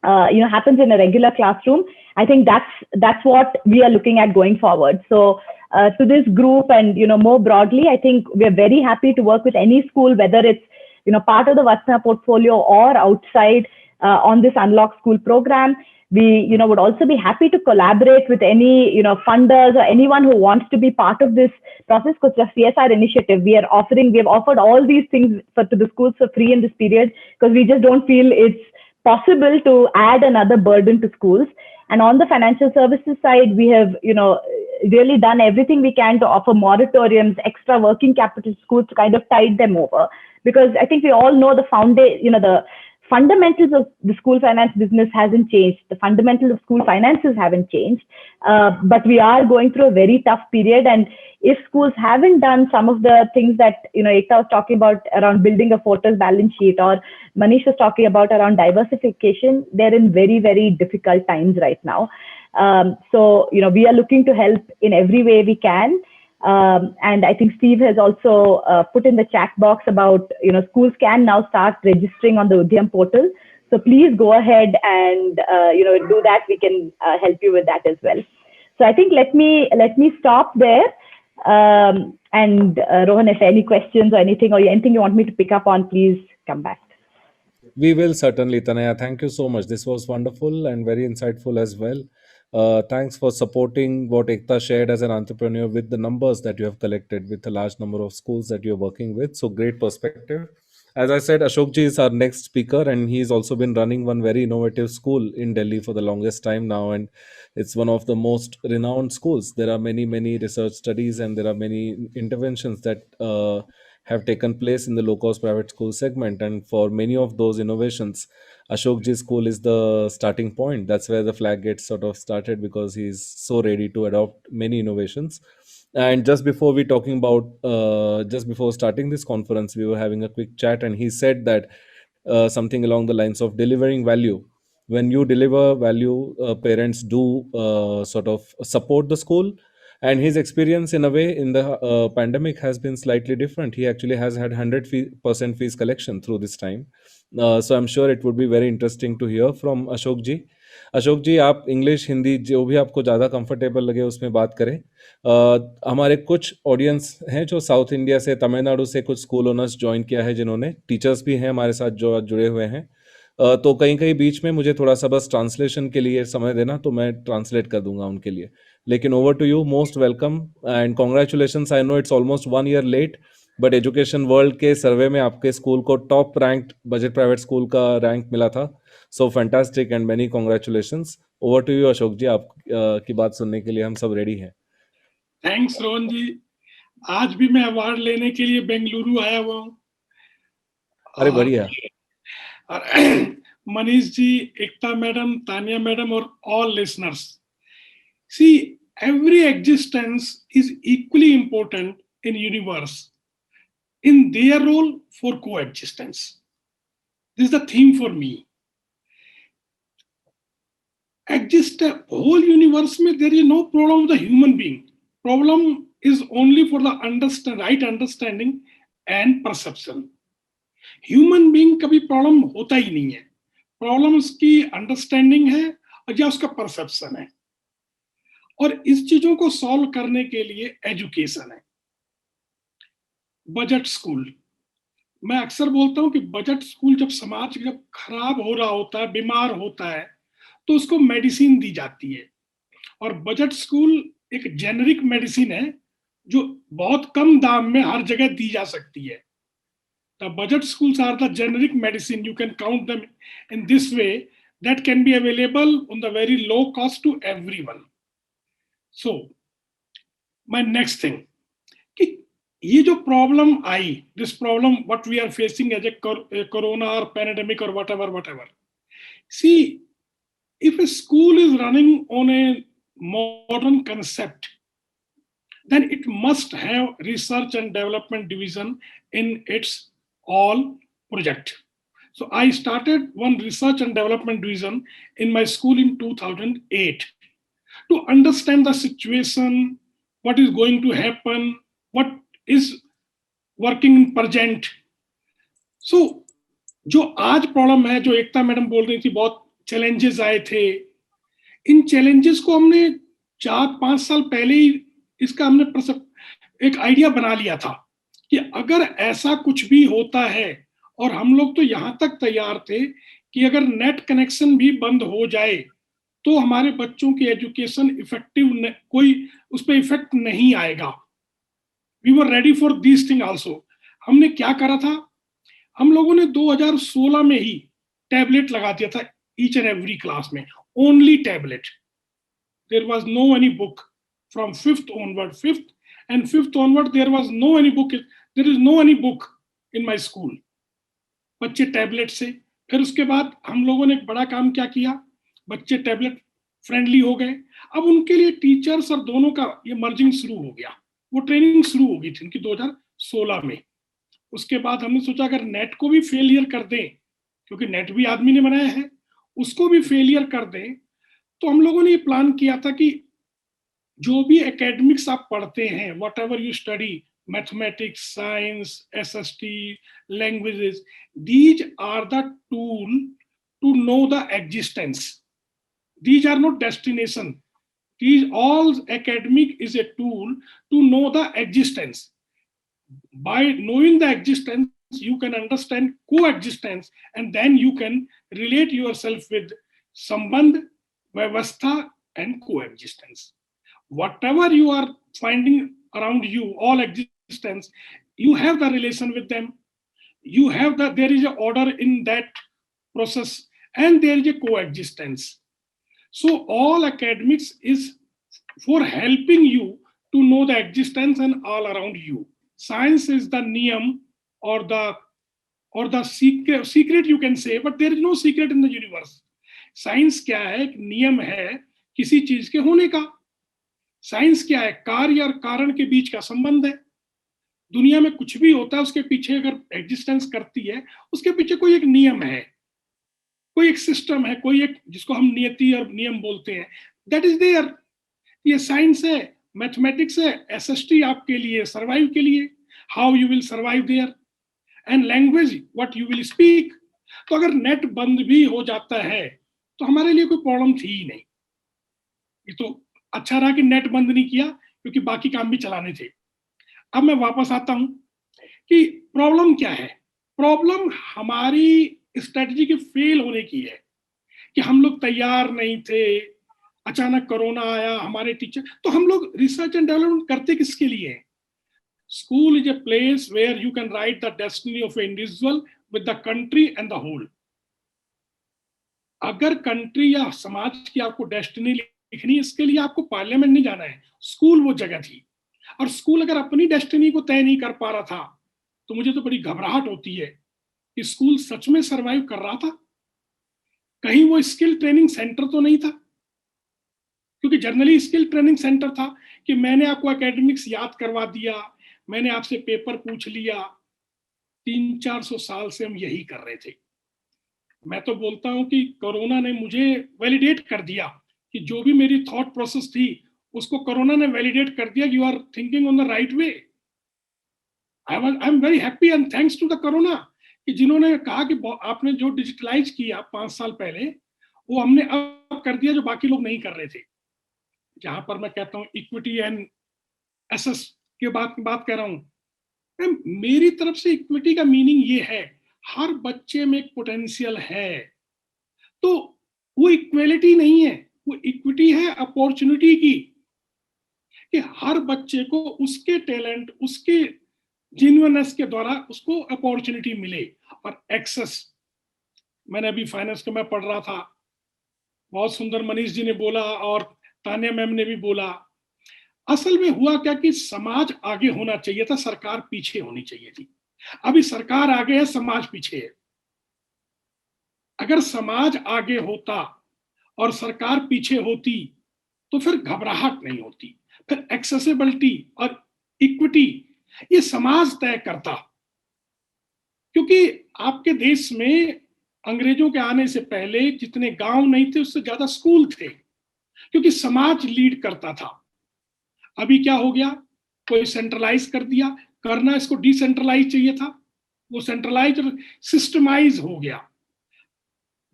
happens in a regular classroom. I think that's what we are looking at going forward. So to this group and more broadly, I think we are very happy to work with any school, whether it's part of the Varthana portfolio or outside on this Unlock School program. We would also be happy to collaborate with any funders or anyone who wants to be part of this process, because the CSR initiative we have offered all these things to the schools for free in this period, because we just don't feel it's possible to add another burden to schools. And on the financial services side, we have really done everything we can to offer moratoriums, extra working capital to schools to kind of tide them over, because I think we all know the fundamentals of the school finance business hasn't changed. The fundamentals of school finances haven't changed. But we are going through a very tough period. And if schools haven't done some of the things that, Ekta was talking about around building a fortress balance sheet, or Manish was talking about around diversification, they're in very, very difficult times right now. So, we are looking to help in every way we can. And I think Steve has also put in the chat box about, schools can now start registering on the Udyam portal. So please go ahead and, do that. We can help you with that as well. So I think let me stop there. And Rohan, if any questions or anything you want me to pick up on, please come back. We will certainly, Tanaya. Thank you so much. This was wonderful and very insightful as well. Thanks for supporting what Ekta shared as an entrepreneur with the numbers that you have collected with a large number of schools that you're working with. So great perspective. As I said, Ashok ji is our next speaker, and he's also been running one very innovative school in Delhi for the longest time now, and it's one of the most renowned schools. There are many, many research studies, and there are many interventions that have taken place in the low-cost private school segment. And for many of those innovations, Ashok Ji School is the starting point. That's where the flag gets sort of started, because he's so ready to adopt many innovations. And just before just before starting this conference, we were having a quick chat, and he said that something along the lines of delivering value. When you deliver value, parents do sort of support the school, and his experience in a way in the pandemic has been slightly different. He actually has had 100% fees collection through this time. So I'm sure it would be very interesting to hear from Ashok ji. Ashok ji, आप English Hindi जो भी आपको ज़्यादा comfortable लगे उसमें बात करें. हमारे कुछ ऑडियंस हैं जो साउथ इंडिया से, तमिलनाडु से कुछ स्कूल ओनर्स ज्वाइन किया है, जिन्होंने, टीचर्स भी हैं हमारे साथ जो आज जुड़े हुए हैं. तो कहीं कहीं बीच में मुझे थोड़ा सा बस ट्रांसलेशन के लिए समय देना, तो मैं ट्रांसलेट कर दूंगा उनके लिए. लेकिन over to you, most welcome and congratulations. I know it's almost 1 year late, but education world के सर्वे में आपके स्कूल को top ranked budget private school का रैंक मिला था. So fantastic and many congratulations. Over to you Ashok ji, आप की बात सुनने के लिए हम सब रेडी हैं. थैंक्स रोहन जी. आज भी मैं अवार्ड लेने के लिए बेंगलुरु आया हुआ हूँ. अरे बढ़िया. और मनीष जी, एकता मैडम, तानिया मैडम और all listeners, see, every existence is equally important in universe in their role for coexistence. This is the theme for me. Exist whole universe में there is no problem with the human being. Problem is only for the right understanding and perception. Human being कभी problem होता ही नहीं है. Problem उसकी understanding है और या उसका perception है. और इस चीजों को सॉल्व करने के लिए एजुकेशन है. बजट स्कूल, मैं अक्सर बोलता हूं कि बजट स्कूल जब समाज जब खराब हो रहा होता है, बीमार होता है, तो उसको मेडिसिन दी जाती है. और बजट स्कूल एक जेनरिक मेडिसिन है जो बहुत कम दाम में हर जगह दी जा सकती है. The budget schools are the generic medicine. You can count them in this way that can be available on the very low cost to everyone. So, my next thing, कि ये जो प्रॉब्लम आई, this problem what we are facing as a corona or pandemic or whatever. See, if a school is running on a modern concept, then it must have research and development division in its all project. So I started one research and development division in my school in 2008. To understand the situation, what is going to happen, what is working in present. So, जो आज problem है, जो एकता madam बोल रही थी, बहुत challenges आए थे. इन चैलेंजेस को हमने 4-5 साल पहले ही इसका हमने एक आइडिया बना लिया था कि अगर ऐसा कुछ भी होता है, और हम लोग तो यहाँ तक तैयार थे कि अगर नेट कनेक्शन भी बंद हो जाए तो हमारे बच्चों की एजुकेशन इफेक्टिव, कोई उस पर इफेक्ट नहीं आएगा. We were ready for this thing also. हमने क्या करा था, हम लोगों ने 2016 में ही टैबलेट लगा दिया था ईच एंड एवरी क्लास में. Only tablet. There was no any book from 5th onward. 5th onward there was no any book. There is no any book in my school. बच्चे टैबलेट से. फिर उसके बाद हम लोगों ने एक बड़ा काम क्या किया, बच्चे टैबलेट फ्रेंडली हो गए. अब उनके लिए टीचर्स और दोनों का ये मर्जिंग शुरू हो गया. वो ट्रेनिंग शुरू हो गई थी उनकी 2016 में. उसके बाद हमने सोचा अगर नेट को भी फेलियर कर दें, क्योंकि नेट भी आदमी ने बनाया है, उसको भी फेलियर कर दें, तो हम लोगों ने ये प्लान किया था कि जो भी एकेडमिक्स आप पढ़ते हैं, whatever you study, mathematics, science, SST, languages, these are the tool to know the existence. These are not destination. These all academic is a tool to know the existence. By knowing the existence, you can understand coexistence, and then you can relate yourself with sambandh, vyavastha, and coexistence. Whatever you are finding around you, all existence, you have the relation with them. You have the, there is an order in that process, and there is a coexistence. So all academics is for helping you to know the existence and all around you. Science is the niyam or the secret you can say, but there is no secret in the universe. Science क्या है, एक नियम है किसी चीज के होने का. साइंस क्या है, कार्य और कारण के बीच का संबंध है. दुनिया में कुछ भी होता है, उसके पीछे अगर एग्जिस्टेंस करती है, उसके पीछे कोई एक नियम है, कोई एक सिस्टम है, कोई एक, जिसको हम नियति और नियम बोलते हैं, दैट इज देयर. ये साइंस है. मैथमेटिक्स है SST आपके लिए सर्वाइव के लिए, how you will survive there, and language what you will speak. तो अगर नेट बंद भी हो जाता है तो हमारे लिए कोई प्रॉब्लम थी ही नहीं। ये तो अच्छा रहा कि नेट बंद नहीं किया, क्योंकि बाकी काम भी चलाने थे। अब मैं वापस आता हूं कि प्रॉब्लम क्या है। प्रॉब्लम हमारी स्ट्रेटजी के फेल होने की है कि हम लोग तैयार नहीं थे, अचानक कोरोना आया, हमारे टीचर, तो हम लोग रिसर्च एंड डेवलपमेंट करते किसके लिए हैं? School is a place where you can write the destiny of an individual with the country and the whole. अगर कंट्री या समाज की आपको डेस्टिनी लिखनी है, इसके लिए आपको पार्लियामेंट नहीं जाना है, स्कूल वो जगह थी। और स्कूल अगर अपनी डेस्टिनी को तय नहीं कर पा रहा था तो मुझे तो बड़ी घबराहट होती है कि स्कूल सच में सरवाइव कर रहा था, कहीं वो स्किल ट्रेनिंग सेंटर तो नहीं था। क्योंकि जनरली स्किल ट्रेनिंग सेंटर था कि मैंने आपको एकेडमिक्स याद करवा दिया, मैंने आपसे पेपर पूछ लिया। 300-400 साल से हम यही कर रहे थे। मैं तो बोलता हूं कि कोरोना ने मुझे वैलिडेट कर दिया कि जो भी मेरी थॉट प्रोसेस थी उसको कोरोना ने वैलिडेट कर दिया, you are thinking on the right way. I am very happy and thanks to the corona कि जिन्होंने कहा कि आपने जो डिजिटलाइज किया 5 साल पहले, वो हमने अब कर दिया जो बाकी लोग नहीं कर रहे थे। जहां पर मैं कहता हूं इक्विटी एंड एसेस के बात कर रहा हूं, मेरी तरफ से इक्विटी का मीनिंग ये है, हर बच्चे में एक पोटेंशियल है। तो वो इक्वेलिटी नहीं है, वो इक्विटी है अपॉर्चुनिटी की, कि हर बच्चे को उसके टैलेंट, उसके जेन्युइननेस के द्वारा उसको अपॉर्चुनिटी मिले और एक्सेस। मैंने अभी फाइनेंस का मैं पढ़ रहा था, बहुत सुंदर मनीष जी ने बोला और तानिया मैम ने भी बोला। असल में हुआ क्या कि समाज आगे होना चाहिए था, सरकार पीछे होनी चाहिए थी। अभी सरकार आगे है, समाज पीछे है। अगर समाज आगे होता और सरकार पीछे होती तो फिर घबराहट नहीं होती, फिर एक्सेसिबिलिटी और इक्विटी ये समाज तय करता। क्योंकि आपके देश में अंग्रेजों के आने से पहले जितने गांव नहीं थे उससे ज्यादा स्कूल थे, क्योंकि समाज लीड करता था। अभी क्या हो गया, कोई सेंट्रलाइज कर दिया, करना इसको डिसेंट्रलाइज चाहिए था, वो सेंट्रलाइज और सिस्टमाइज हो गया।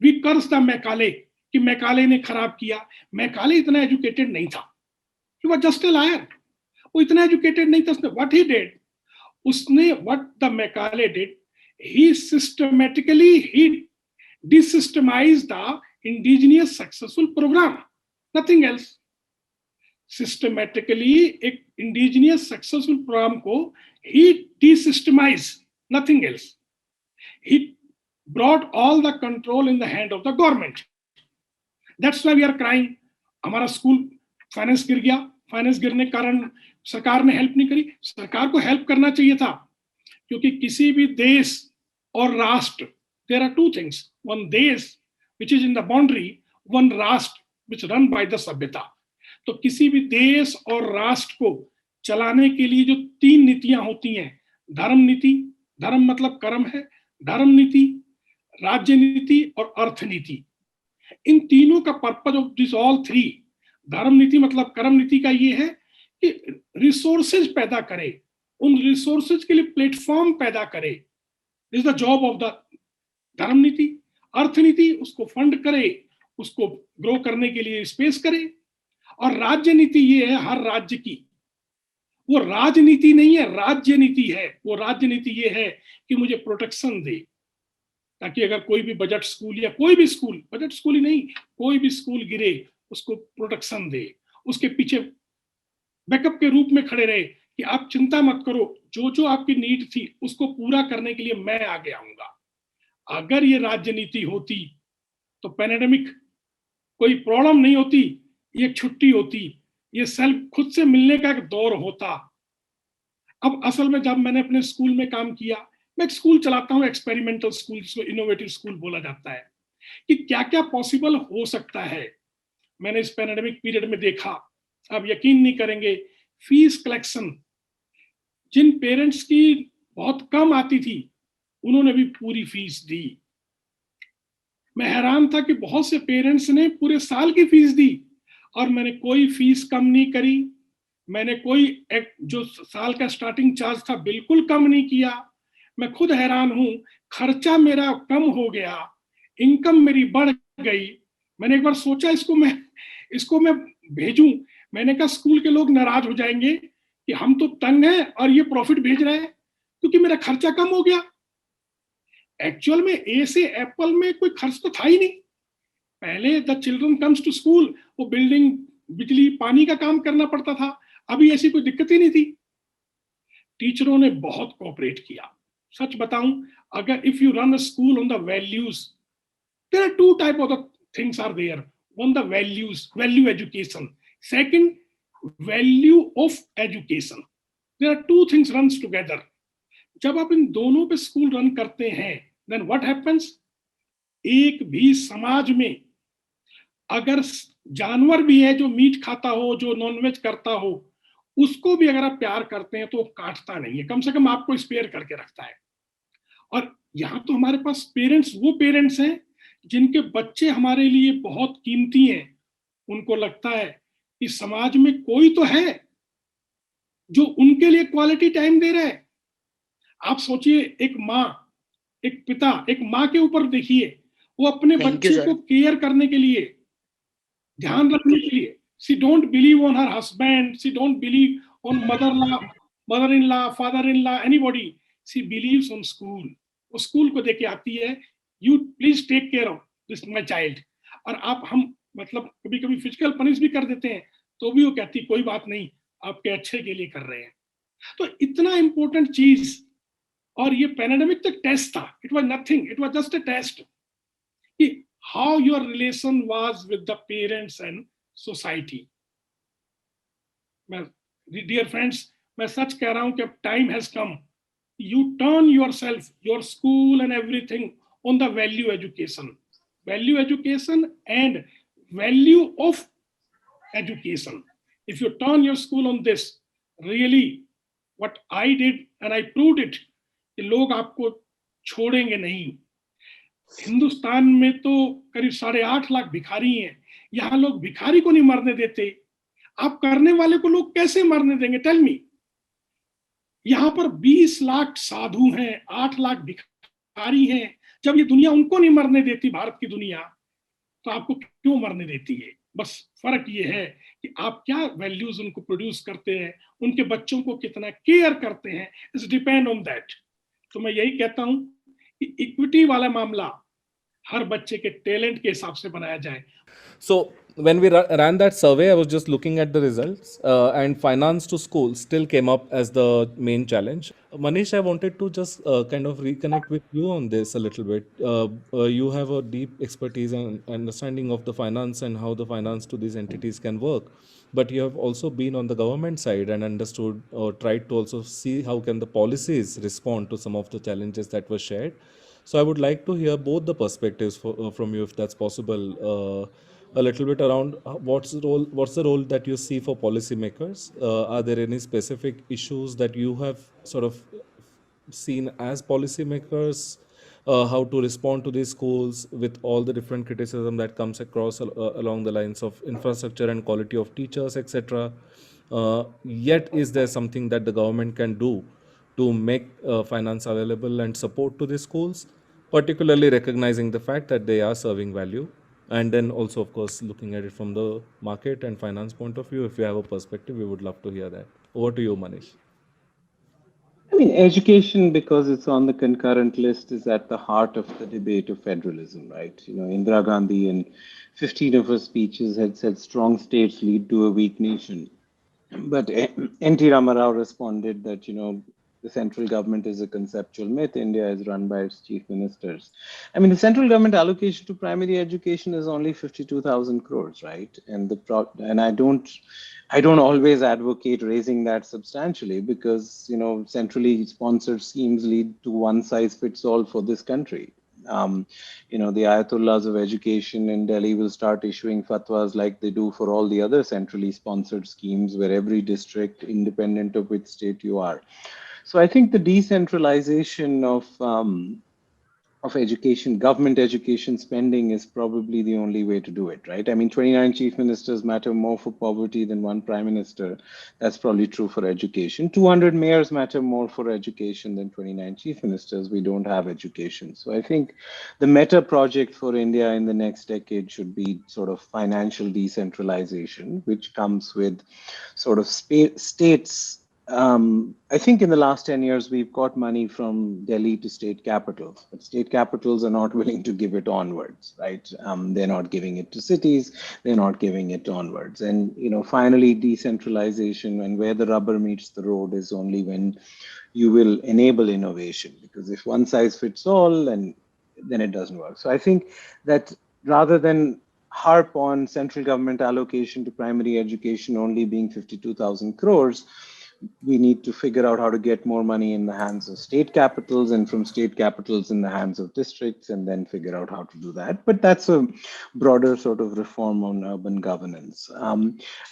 वी कर्स द मैकाले कि मैकाले ने खराब किया। मैकाले इतना एजुकेटेड नहीं था, he was just a liar. वो इतना एजुकेटेड नहीं था। उसने व्हाट ही डिड, उसने what the Macaulay did, he systematically he desystemized the indigenous successful program, nothing else. Systematically एक इंडिजिनियस सक्सेसफुल प्रोग्राम को ही desystemize, nothing else. He brought all the control in the hand of the government. That's why we are crying. हमारा school finance गिर गया, finance गिरने के कारण सरकार ने हेल्प नहीं करी। सरकार को हेल्प करना चाहिए था, क्योंकि किसी भी देश और राष्ट्र, there are two things, one देश which is in the boundary, one राष्ट्र which run by the सभ्यता। तो किसी भी देश और राष्ट्र को चलाने के लिए जो 3 नीतियां होती हैं, धर्म नीति, धर्म मतलब कर्म है, धर्म नीति, राज्य नीति और अर्थ नीति। इन तीनों का पर्पज ऑफ दिस ऑल 3, धर्म नीति मतलब कर्म नीति का ये है कि रिसोर्सेज पैदा करे, उन रिसोर्सेज के लिए प्लेटफॉर्म पैदा करे। This is the job of the धर्म नीति। अर्थ नीति उसको फंड करे, उसको ग्रो करने के लिए स्पेस करे। और राज्य नीति ये है हर राज्य की, वो राजनीति नहीं है, राज्य नीति है। वो राज्य नीति ये है कि मुझे प्रोटेक्शन दे, ताकि अगर कोई भी बजट स्कूल या कोई भी स्कूल, बजट स्कूल ही नहीं, कोई भी स्कूल गिरे उसको प्रोटेक्शन दे, उसके पीछे बैकअप के रूप में खड़े रहे कि आप चिंता मत करो, जो जो आपकी नीड थी उसको पूरा करने के लिए मैं आगे आऊंगा। अगर ये राजनीति होती तो पैंडेमिक कोई प्रॉब्लम नहीं होती, ये छुट्टी होती, ये सेल्फ खुद से मिलने का एक दौर होता। अब असल में जब मैंने अपने स्कूल में काम किया, मैं एक स्कूल चलाता हूँ, एक्सपेरिमेंटल स्कूल, जिसको इनोवेटिव स्कूल बोला जाता है, कि क्या क्या पॉसिबल हो सकता है। मैंने इस पैंडेमिक पीरियड में देखा, आप यकीन नहीं करेंगे, फीस कलेक्शन जिन पेरेंट्स की बहुत कम आती थी उन्होंने भी पूरी फीस दी। मैं हैरान था कि बहुत से पेरेंट्स ने पूरे साल की फीस दी और मैंने कोई फीस कम नहीं करी, मैंने कोई जो साल का स्टार्टिंग चार्ज था बिल्कुल कम नहीं किया। मैं खुद हैरान हूं, खर्चा मेरा कम हो गया, इनकम मेरी बढ़ गई। मैंने एक बार सोचा इसको मैं भेजूं। मैंने कहा स्कूल के लोग नाराज हो जाएंगे कि हम तो तंग हैं और ये प्रॉफिट भेज रहे हैं, क्योंकि मेरा खर्चा कम हो गया। एक्चुअल में ए से एप्पल में कोई खर्च तो था ही नहीं। पहले the children comes to school, वो बिल्डिंग, बिजली, पानी का काम करना पड़ता था, अभी ऐसी कोई दिक्कत ही नहीं थी। टीचरों ने बहुत कोऑपरेट किया। सच बताऊं, अगर if you run a school on the values, there are two type of the things are there. One the values, value education, second value of education, there are two things runs together. जब आप इन दोनों पे school run करते हैं, then what happens, एक भी समाज में अगर जानवर भी है जो मीट खाता हो, जो नॉनवेज करता हो, उसको भी अगर आप प्यार करते हैं तो वो काटता नहीं है, कम से कम आपको स्पेयर करके रखता है। और यहाँ तो हमारे पास पेरेंट्स, वो पेरेंट्स हैं जिनके बच्चे हमारे लिए बहुत कीमती हैं। उनको लगता है कि समाज में कोई तो है जो उनके लिए क्वालिटी टाइम दे रहा है। आप सोचिए, एक माँ, एक पिता, एक माँ के ऊपर देखिए, वो अपने बच्चे को केयर करने के लिए, ध्यान रखने के लिए, she don't believe on her husband, she don't believe on mother in law, father in law, anybody, she believes on school. वो स्कूल को देके आती है, you please take care of this my child. और आप, हम मतलब कभी कभी फिजिकल पनिश भी कर देते हैं, तो भी वो कहती कोई बात नहीं, आपके अच्छे के लिए कर रहे हैं। तो इतना इंपॉर्टेंट चीज, और ये पैंडेमिक तक टेस्ट था, it was nothing, it was just a test कि how your relation was with the parents and society. मैं, डियर फ्रेंड्स, मैं सच कह रहा हूं कि अब time has come, you turn yourself, your school and everything on the value education and value of education. If you turn your school on this, really what I did and I proved it, कि लोग आपको छोड़ेंगे नहीं। हिंदुस्तान में तो करीब 8.5 लाख भिखारी हैं, यहाँ लोग भिखारी को नहीं मरने देते, आप करने वाले को लोग कैसे मरने देंगे? Tell me. यहाँ पर 20 लाख साधु हैं, 8 लाख भिखारी हैं, जब ये दुनिया उनको नहीं मरने देती, भारत की दुनिया, तो आपको क्यों मरने देती है? बस फर्क ये है कि आप क्या वैल्यूज उनको प्रोड्यूस करते हैं, उनके बच्चों को कितना केयर करते हैं, इट्स डिपेंड ऑन दैट। तो मैं यही कहता हूं कि इक्विटी वाला मामला हर बच्चे के टैलेंट के हिसाब से बनाया जाए। So when we ran that survey, I was just looking at the results, and finance to school still came up as the main challenge. Manish, I wanted to just kind of reconnect with you on this a little bit. You have a deep expertise and understanding of the finance and how the finance to these entities can work. But you have also been on the government side and understood or tried to also see how can the policies respond to some of the challenges that were shared. So I would like to hear both the perspectives from you, if that's possible. A little bit around what's the role that you see for policymakers? Are there any specific issues that you have sort of seen as policymakers? How to respond to these schools with all the different criticism that comes across along the lines of infrastructure and quality of teachers, etc. Yet, is there something that the government can do to make finance available and support to the schools, particularly recognizing the fact that they are serving value, and then also, of course, looking at it from the market and finance point of view? If you have a perspective, we would love to hear that. Over to you, Manish. I mean, education, because it's on the concurrent list, is at the heart of the debate of federalism, right? You know, Indira Gandhi in 15 of her speeches had said strong states lead to a weak nation. But N.T. Ramarao responded that, you know, the central government is a conceptual myth. India is run by its chief ministers. I mean, the central government allocation to primary education is only 52,000 crores, right? And I don't always advocate raising that substantially, because, you know, centrally sponsored schemes lead to one size fits all for this country. You know, the Ayatollahs of education in Delhi will start issuing fatwas like they do for all the other centrally sponsored schemes, where every district, independent of which state you are. So I think the decentralization of of education, government education spending is probably the only way to do it, right? I mean, 29 chief ministers matter more for poverty than one prime minister. That's probably true for education. 200 mayors matter more for education than 29 chief ministers. We don't have education. So I think the meta project for India in the next decade should be sort of financial decentralization, which comes with sort of states. I think in the last 10 years, we've got money from Delhi to state capitals, but state capitals are not willing to give it onwards, right? They're not giving it to cities, they're not giving it onwards. And, finally, decentralization and where the rubber meets the road is only when you will enable innovation, because if one size fits all, and then it doesn't work. So I think that rather than harp on central government allocation to primary education only being 52,000 crores, we need to figure out how to get more money in the hands of state capitals and from state capitals in the hands of districts, and then figure out how to do that. But that's a broader sort of reform on urban governance.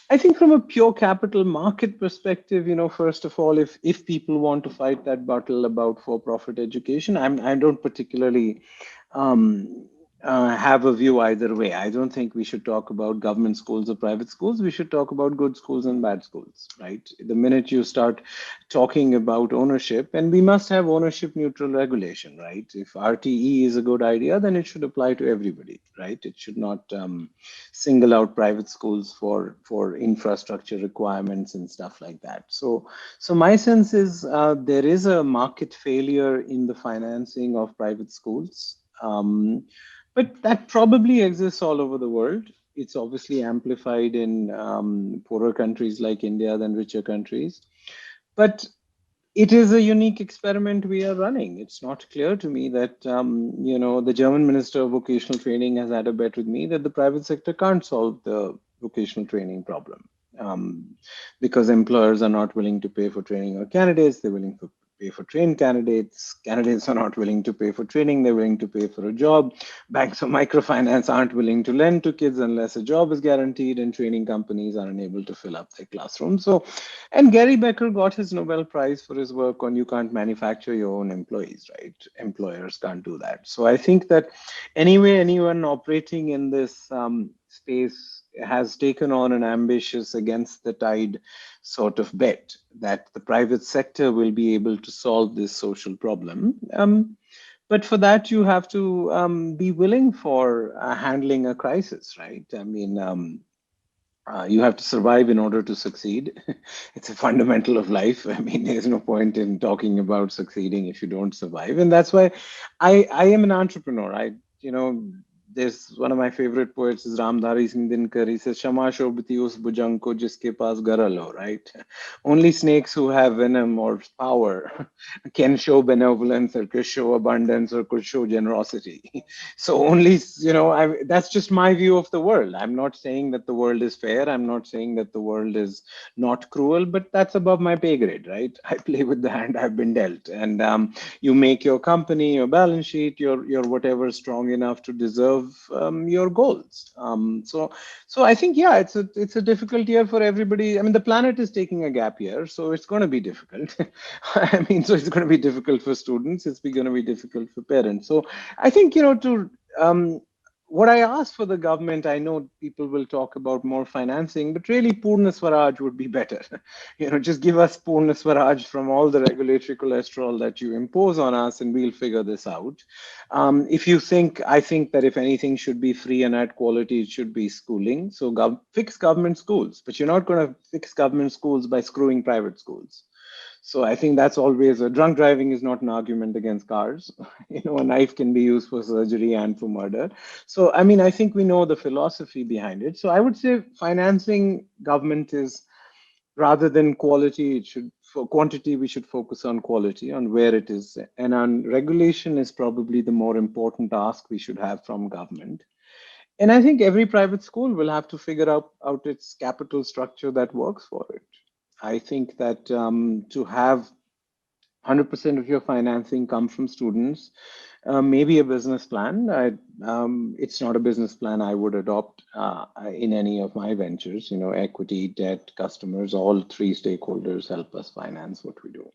I think from a pure capital market perspective, first of all, if people want to fight that battle about for-profit education, I don't particularly have a view either way. I don't think we should talk about government schools or private schools. We should talk about good schools and bad schools, right? The minute you start talking about ownership, and we must have ownership neutral regulation, right? If RTE is a good idea, then it should apply to everybody, right? It should not single out private schools for infrastructure requirements and stuff like that. So my sense is there is a market failure in the financing of private schools. But that probably exists all over the world. It's obviously amplified in poorer countries like India than richer countries. But it is a unique experiment we are running. It's not clear to me that, the German Minister of Vocational Training has had a bet with me that the private sector can't solve the vocational training problem. Because employers are not willing to pay for training or candidates, they're willing to pay for trained candidates. Candidates are not willing to pay for training, they're willing to pay for a job. Banks or microfinance aren't willing to lend to kids unless a job is guaranteed, and training companies are unable to fill up their classrooms. So, and Gary Becker got his Nobel Prize for his work on you can't manufacture your own employees, right? Employers can't do that. So I think that anyway, anyone operating in this space has taken on an ambitious against the tide sort of bet that the private sector will be able to solve this social problem. But for that, you have to be willing for handling a crisis, right? I mean, you have to survive in order to succeed. It's a fundamental of life. I mean, there's no point in talking about succeeding if you don't survive. And that's why I am an entrepreneur. There's one of my favorite poets is Ramdhari Singh Dinkar. He says, Shama Shobhati us bhujang ko jiske paas garal ho, right? Only snakes who have venom or power can show benevolence or could show abundance or could show generosity. So only, that's just my view of the world. I'm not saying that the world is fair. I'm not saying that the world is not cruel, but that's above my pay grade, right? I play with the hand I've been dealt. And you make your company, your balance sheet, your whatever strong enough to deserve your goals. So I think, yeah, it's a difficult year for everybody. I mean, the planet is taking a gap year, so it's going to be difficult. I mean, so it's going to be difficult for students. It's going to be difficult for parents. So I think, what I ask for the government, I know people will talk about more financing, but really Purna Swaraj would be better. Just give us Purna Swaraj from all the regulatory cholesterol that you impose on us, and we'll figure this out. I think that if anything should be free and at quality, it should be schooling. So fix government schools, but you're not going to fix government schools by screwing private schools. So I think that's always drunk driving is not an argument against cars. A knife can be used for surgery and for murder. So, I mean, I think we know the philosophy behind it. So I would say financing government is rather than quality, for quantity, we should focus on quality, on where it is. And on regulation is probably the more important ask we should have from government. And I think every private school will have to figure out its capital structure that works for it. I think that to have 100% of your financing come from students maybe a business plan. It's not a business plan I would adopt in any of my ventures. You know, equity, debt, customers, all three stakeholders help us finance what we do.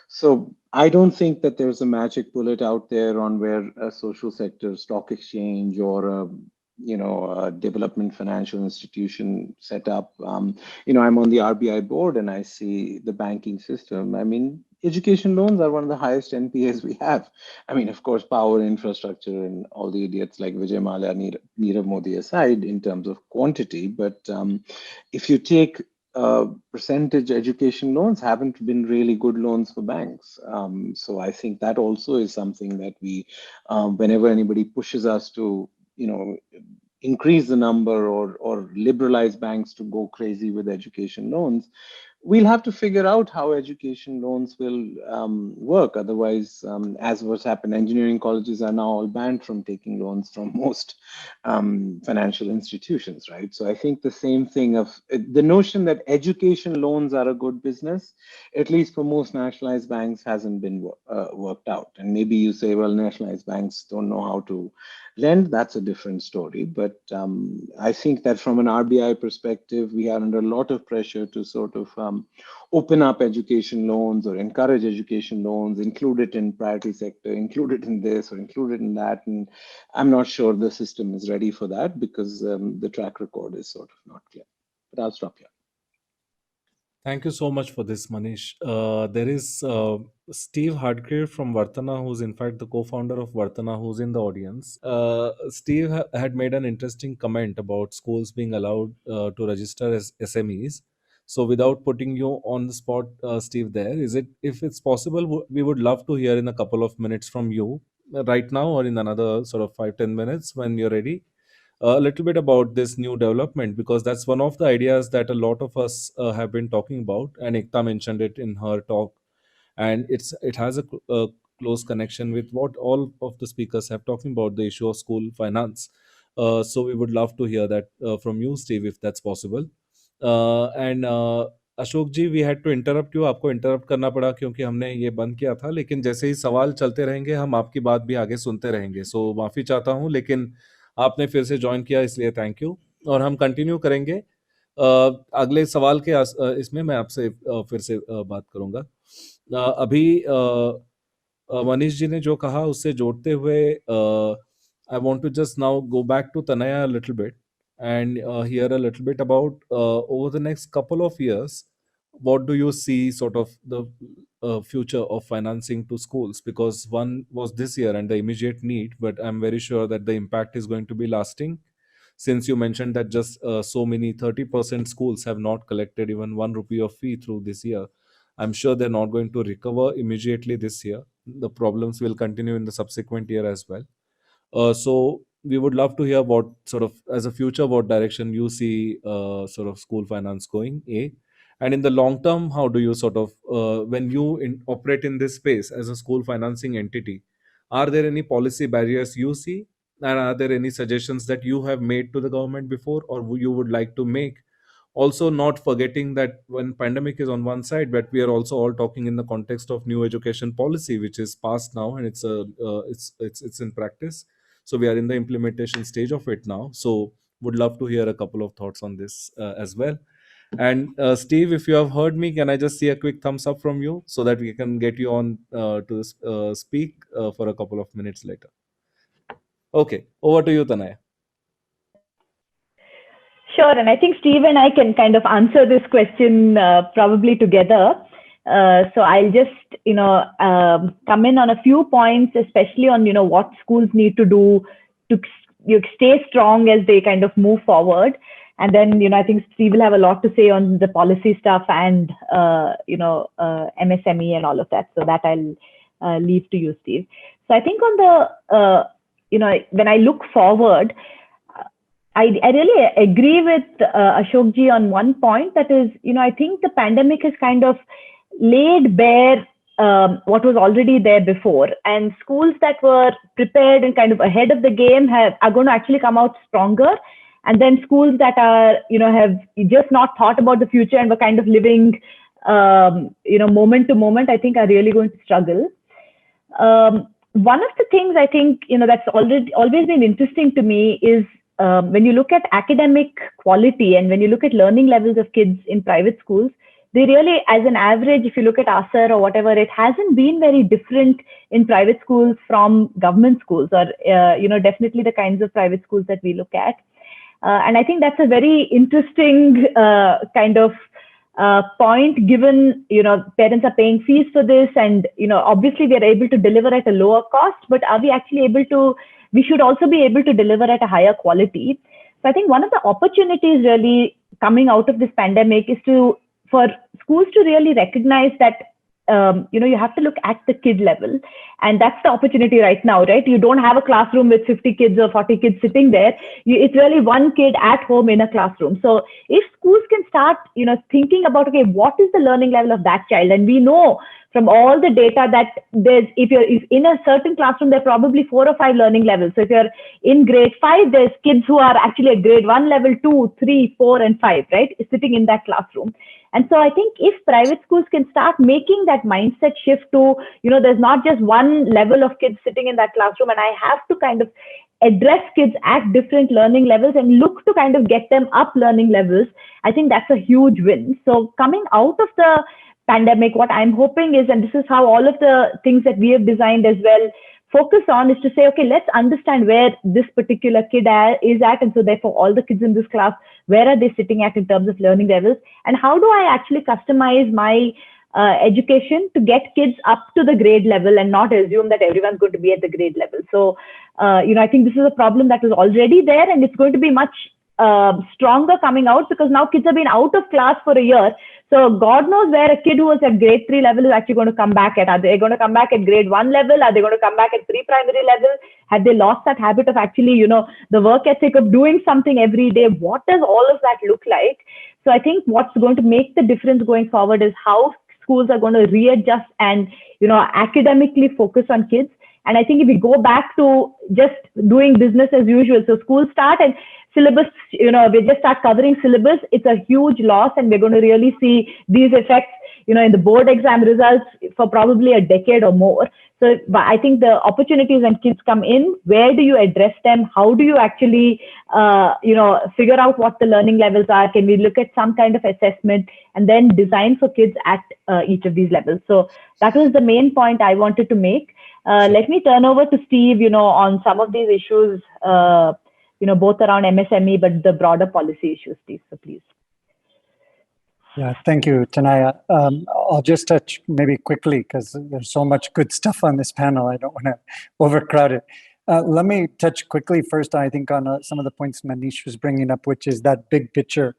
So I don't think that there's a magic bullet out there on where a social sector stock exchange or a development financial institution set up. I'm on the RBI board and I see the banking system. I mean, education loans are one of the highest NPAs we have. I mean, of course, power, infrastructure, and all the idiots like Vijay Mallya, Nirav Modi aside in terms of quantity. But if you take percentage, education loans haven't been really good loans for banks. So I think that also is something that we, whenever anybody pushes us to, increase the number or liberalize banks to go crazy with education loans, we'll have to figure out how education loans will work. Otherwise, as what's happened, engineering colleges are now all banned from taking loans from most financial institutions, right? So I think the same thing of the notion that education loans are a good business, at least for most nationalized banks, hasn't been worked out. And maybe you say, well, nationalized banks don't know how to lend. That's a different story. But I think that from an RBI perspective, we are under a lot of pressure to sort of open up education loans or encourage education loans, include it in priority sector, include it in this or include it in that. And I'm not sure the system is ready for that because the track record is sort of not clear. But I'll stop here. Thank you so much for this, Manish. There is Steve Hardgrave from Varthana, who's in fact the co-founder of Varthana, who's in the audience. Steve had made an interesting comment about schools being allowed to register as SMEs. So, without putting you on the spot, Steve, if it's possible, we would love to hear in a couple of minutes from you right now or in another sort of 5-10 minutes when you're ready a little bit about this new development, because that's one of the ideas that a lot of us have been talking about, and Ekta mentioned it in her talk, and it has a close connection with what all of the speakers have talking about, the issue of school finance. So we would love to hear that from you, Steve, if that's possible. And Ashok ji, we had to interrupt you, आपको interrupt करना पड़ा क्योंकि हमने ये बंद किया था, लेकिन जैसे ही सवाल चलते रहेंगे हम आपकी बात भी आगे सुनते रहेंगे. सो माफ़ी चाहता हूँ, लेकिन आपने फिर से ज्वाइन किया इसलिए थैंक यू. और हम कंटिन्यू करेंगे अगले सवाल के इसमें मैं आपसे फिर से बात करूंगा. अभी मनीष जी ने जो कहा उससे जोड़ते हुए I want to just now go back to Tanaya little bit and hear a little bit about over the next couple of years, what do you see sort of the future of financing to schools? Because one was this year and the immediate need, but I'm very sure that the impact is going to be lasting, since you mentioned that just so many 30% schools have not collected even 1 rupee of fee through this year. I'm sure they're not going to recover immediately this year. The problems will continue in the subsequent year as well. So we would love to hear what sort of, as a future, what direction you see sort of school finance going, A. And in the long term, how do you sort of, when you operate in this space as a school financing entity, are there any policy barriers you see? And are there any suggestions that you have made to the government before or you would like to make? Also, not forgetting that when pandemic is on one side, but we are also all talking in the context of new education policy, which is passed now and it's in practice. So we are in the implementation stage of it now. So would love to hear a couple of thoughts on this as well. And Steve, if you have heard me, can I just see a quick thumbs up from you so that we can get you on to speak for a couple of minutes later? Okay, over to you, Tanaya. Sure, and I think Steve and I can kind of answer this question probably together. So I'll just, come in on a few points, especially on, what schools need to do to stay strong as they kind of move forward. And then, I think Steve will have a lot to say on the policy stuff and, MSME and all of that. So that I'll leave to you, Steve. So I think on the, when I look forward, I really agree with Ashok ji on one point, that is, I think the pandemic has kind of laid bare what was already there before, and schools that were prepared and kind of ahead of the game are going to actually come out stronger. And then schools that are, have just not thought about the future and were kind of living, moment to moment, I think are really going to struggle. one of the things I think, that's always been interesting to me is when you look at academic quality and when you look at learning levels of kids in private schools, they really, as an average, if you look at ASER or whatever, it hasn't been very different in private schools from government schools or, definitely the kinds of private schools that we look at. And I think that's a very interesting kind of point, given, parents are paying fees for this and, obviously we are able to deliver at a lower cost, but are we actually able to, we should also be able to deliver at a higher quality. So I think one of the opportunities really coming out of this pandemic is for schools to really recognize that you have to look at the kid level, and that's the opportunity right now, right? You don't have a classroom with 50 kids or 40 kids sitting there. It's really one kid at home in a classroom. So if schools can start thinking about, okay, what is the learning level of that child, and we know from all the data that if you're in a certain classroom, there are probably 4 or 5 learning levels. So if you're in grade 5, there's kids who are actually at grade 1 level, 2, 3, 4 and 5, right, sitting in that classroom. And so I think if private schools can start making that mindset shift to, there's not just one level of kids sitting in that classroom, and I have to kind of address kids at different learning levels and look to kind of get them up learning levels, I think that's a huge win. So coming out of the pandemic, what I'm hoping is, and this is how all of the things that we have designed as well focus on, is to say, okay, let's understand where this particular kid is at. And so therefore, all the kids in this class, where are they sitting at in terms of learning levels? And how do I actually customize my education to get kids up to the grade level and not assume that everyone's going to be at the grade level? So, I think this is a problem that was already there, and it's going to be much stronger coming out, because now kids have been out of class for a year. So God knows where a kid who was at grade 3 level is actually going to come back at. Are they going to come back at grade 1 level? Are they going to come back at pre-primary level? Have they lost that habit of actually, the work ethic of doing something every day? What does all of that look like? So I think what's going to make the difference going forward is how schools are going to readjust and, academically focus on kids. And I think if we go back to just doing business as usual, so schools start and syllabus, we just start covering syllabus, it's a huge loss, and we're going to really see these effects, in the board exam results for probably a decade or more. So I think the opportunities when kids come in, where do you address them? How do you actually, figure out what the learning levels are? Can we look at some kind of assessment and then design for kids at each of these levels? So that was the main point I wanted to make. Let me turn over to Steve, on some of these issues, both around MSME, but the broader policy issues, Steve. So please. Yeah, thank you, Tanaya. I'll just touch maybe quickly, because there's so much good stuff on this panel. I don't want to overcrowd it. Let me touch quickly first, I think, on some of the points Manish was bringing up, which is that big picture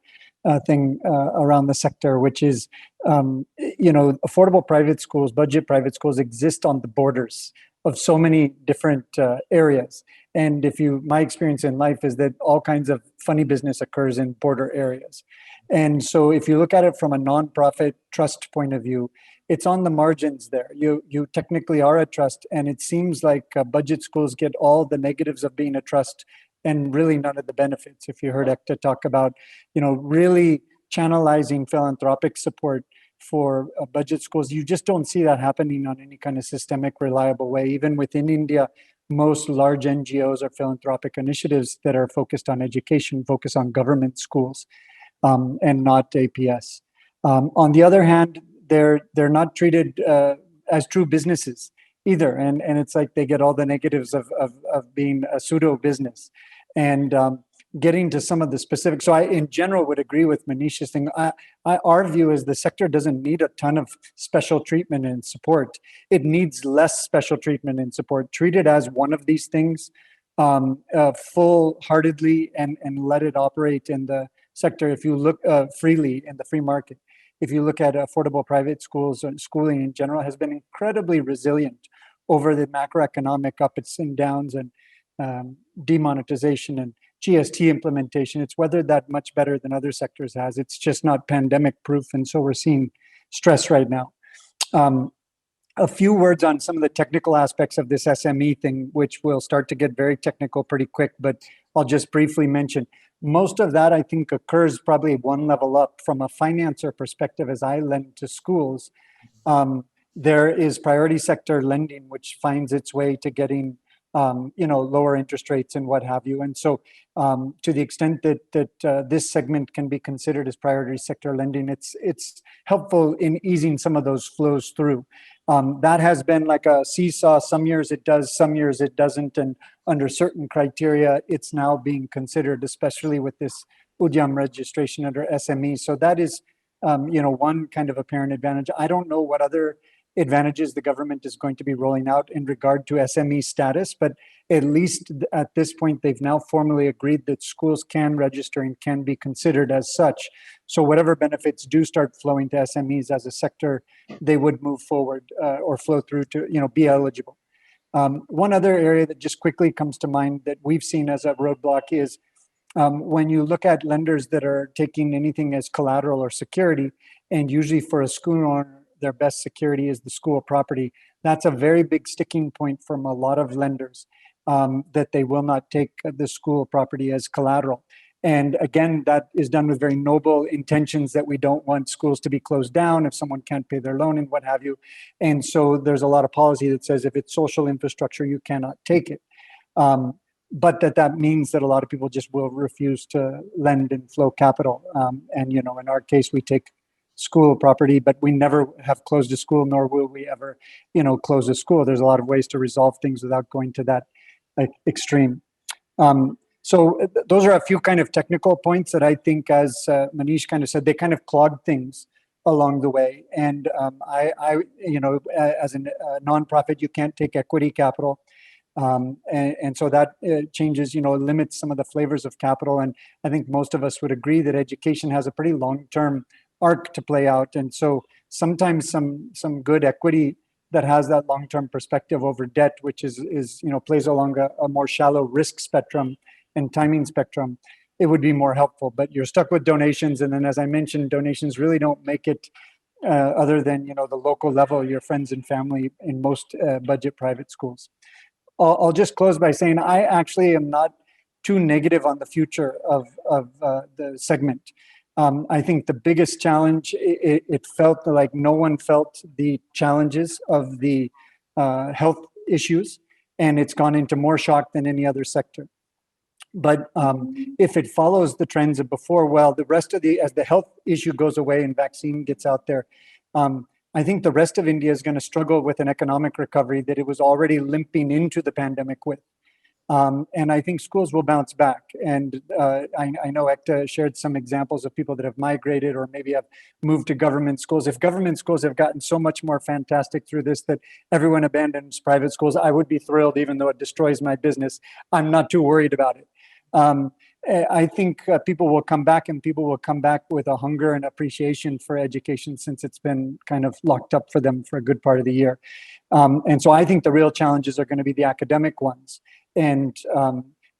thing around the sector, which is, affordable private schools, budget private schools exist on the borders of so many different areas. And my experience in life is that all kinds of funny business occurs in border areas. And so if you look at it from a nonprofit trust point of view, it's on the margins there. You technically are a trust, and it seems like budget schools get all the negatives of being a trust and really none of the benefits. If you heard EKTA talk about, really channelizing philanthropic support for budget schools, you just don't see that happening on any kind of systemic, reliable way. Even within India, most large NGOs or philanthropic initiatives that are focused on education focus on government schools and not APS. On the other hand, they're not treated as true businesses either, and it's like they get all the negatives of being a pseudo business. And getting to some of the specifics, so I in general would agree with Manish's thing. Our view is the sector doesn't need a ton of special treatment and support. It needs less special treatment and support. Treat it as one of these things full-heartedly and let it operate in the sector. If you look freely in the free market, if you look at affordable private schools and schooling in general has been incredibly resilient over the macroeconomic ups and downs and demonetization and GST implementation. It's weathered that much better than other sectors has. It's just not pandemic proof. And so we're seeing stress right now. A few words on some of the technical aspects of this SME thing, which will start to get very technical pretty quick, but I'll just briefly mention. Most of that, I think, occurs probably one level up from a financer perspective as I lend to schools. there is priority sector lending, which finds its way to getting lower interest rates and what have you. And so to the extent that this segment can be considered as priority sector lending, it's helpful in easing some of those flows through. That has been like a seesaw. Some years it does, some years it doesn't. And under certain criteria, it's now being considered, especially with this Udyam registration under SME. So that is, one kind of apparent advantage. I don't know what other advantages the government is going to be rolling out in regard to SME status, but at least at this point, they've now formally agreed that schools can register and can be considered as such. So whatever benefits do start flowing to SMEs as a sector, they would move forward or flow through to, be eligible. One other area that just quickly comes to mind that we've seen as a roadblock is when you look at lenders that are taking anything as collateral or security, and usually for a school owner, their best security is the school property. That's a very big sticking point from a lot of lenders, that they will not take the school property as collateral. And again, that is done with very noble intentions that we don't want schools to be closed down if someone can't pay their loan and what have you. And so there's a lot of policy that says if it's social infrastructure, you cannot take it. But that means that a lot of people just will refuse to lend and flow capital. And, in our case, we take school property, but we never have closed a school, nor will we ever, close a school. There's a lot of ways to resolve things without going to that extreme. So those are a few kind of technical points that I think, as Manish kind of said, they kind of clogged things along the way. And as a nonprofit, you can't take equity capital. And so that changes, limits some of the flavors of capital. And I think most of us would agree that education has a pretty long-term arc to play out. And so sometimes some good equity that has that long-term perspective over debt, which is plays along a more shallow risk spectrum and timing spectrum, it would be more helpful. But you're stuck with donations. And then, as I mentioned, donations really don't make it other than, the local level, your friends and family in most budget private schools. I'll just close by saying I actually am not too negative on the future of the segment. I think the biggest challenge, it felt like no one felt the challenges of the health issues, and it's gone into more shock than any other sector. But if it follows the trends of before, well, the rest of as the health issue goes away and vaccine gets out there, I think the rest of India is going to struggle with an economic recovery that it was already limping into the pandemic with. And I think schools will bounce back. And I know EKTA shared some examples of people that have migrated or maybe have moved to government schools. If government schools have gotten so much more fantastic through this that everyone abandons private schools, I would be thrilled, even though it destroys my business. I'm not too worried about it. I think people will come back, and people will come back with a hunger and appreciation for education, since it's been kind of locked up for them for a good part of the year. And so I think the real challenges are going to be the academic ones. And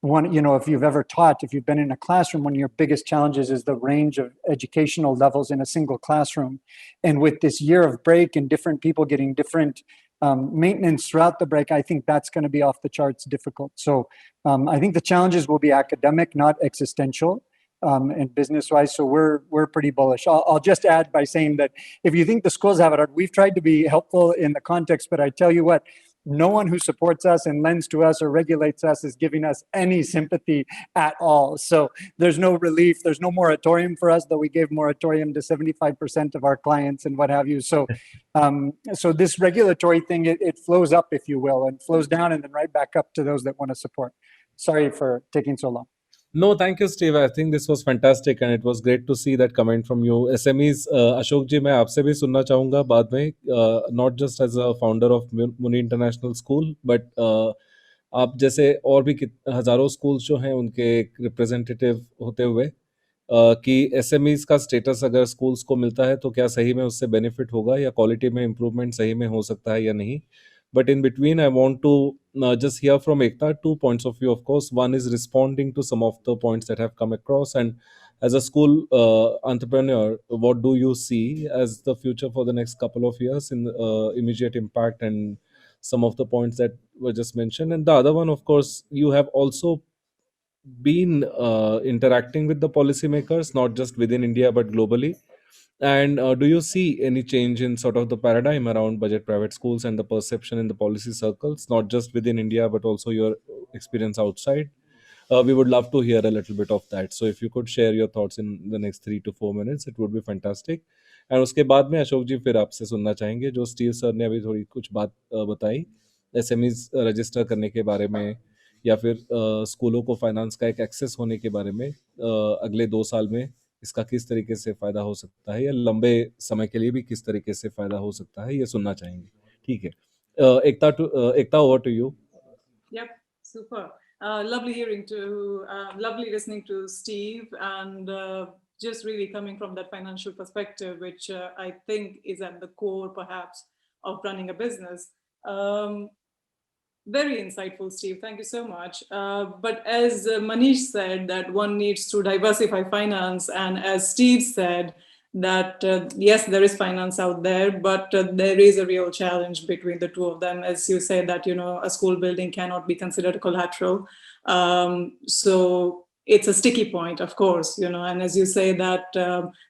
if you've ever taught, if you've been in a classroom, one of your biggest challenges is the range of educational levels in a single classroom. And with this year of break and different people getting different maintenance throughout the break, I think that's going to be off the charts difficult. So I think the challenges will be academic, not existential, and business-wise. So we're pretty bullish. I'll just add by saying that if you think the schools have it hard, we've tried to be helpful in the context, but I tell you what, no one who supports us and lends to us or regulates us is giving us any sympathy at all. So there's no relief. There's no moratorium for us, though we gave moratorium to 75% of our clients and what have you. So so this regulatory thing, it flows up, if you will, and flows down and then right back up to those that want to support. Sorry for taking so long. No, thank you, Steve. I think this was fantastic and it was great to see that comment from you. SMEs, Ashok ji, मैं आपसे भी सुनना चाहूँगा बाद में, not just as a founder of Muni International School, but आप जैसे और भी हजारों schools जो हैं उनके representative होते हुए कि SMEs का status अगर schools को मिलता है तो क्या सही में उससे benefit होगा या quality में improvement सही में हो सकता है या नहीं. But in between, I want to just hear from EKTA 2 points of view, of course. One is responding to some of the points that have come across. And as a school entrepreneur, what do you see as the future for the next couple of years in immediate impact and some of the points that were just mentioned? And the other one, of course, you have also been interacting with the policymakers, not just within India, but globally. And do you see any change in sort of the paradigm around budget private schools and the perception in the policy circles, not just within India, but also your experience outside? We would love to hear a little bit of that. So if you could share your thoughts in the next 3 to 4 minutes, it would be fantastic. And उसके बाद में अशोक जी फिर आपसे सुनना चाहेंगे जो Steve sir ने अभी थोड़ी कुछ बात बताई एसएमईज रजिस्टर करने के बारे में, या फिर स्कूलों को फाइनेंस का एक एक्सेस होने के बारे में, अगले 2 साल में इसका किस तरीके से फायदा हो सकता है, या लंबे समय के लिए भी किस तरीके से फायदा हो सकता है, ये सुनना चाहेंगे. ठीक है. Ekta, over to you. Yep, super. Lovely listening to Steve, and just really coming from that financial perspective, which I think is at the core perhaps of running a business. Very insightful, Steve. Thank you so much. But as Manish said, that one needs to diversify finance, and as Steve said, that yes, there is finance out there, but there is a real challenge between the two of them. As you said, that a school building cannot be considered a collateral, so it's a sticky point, of course. And as you say, that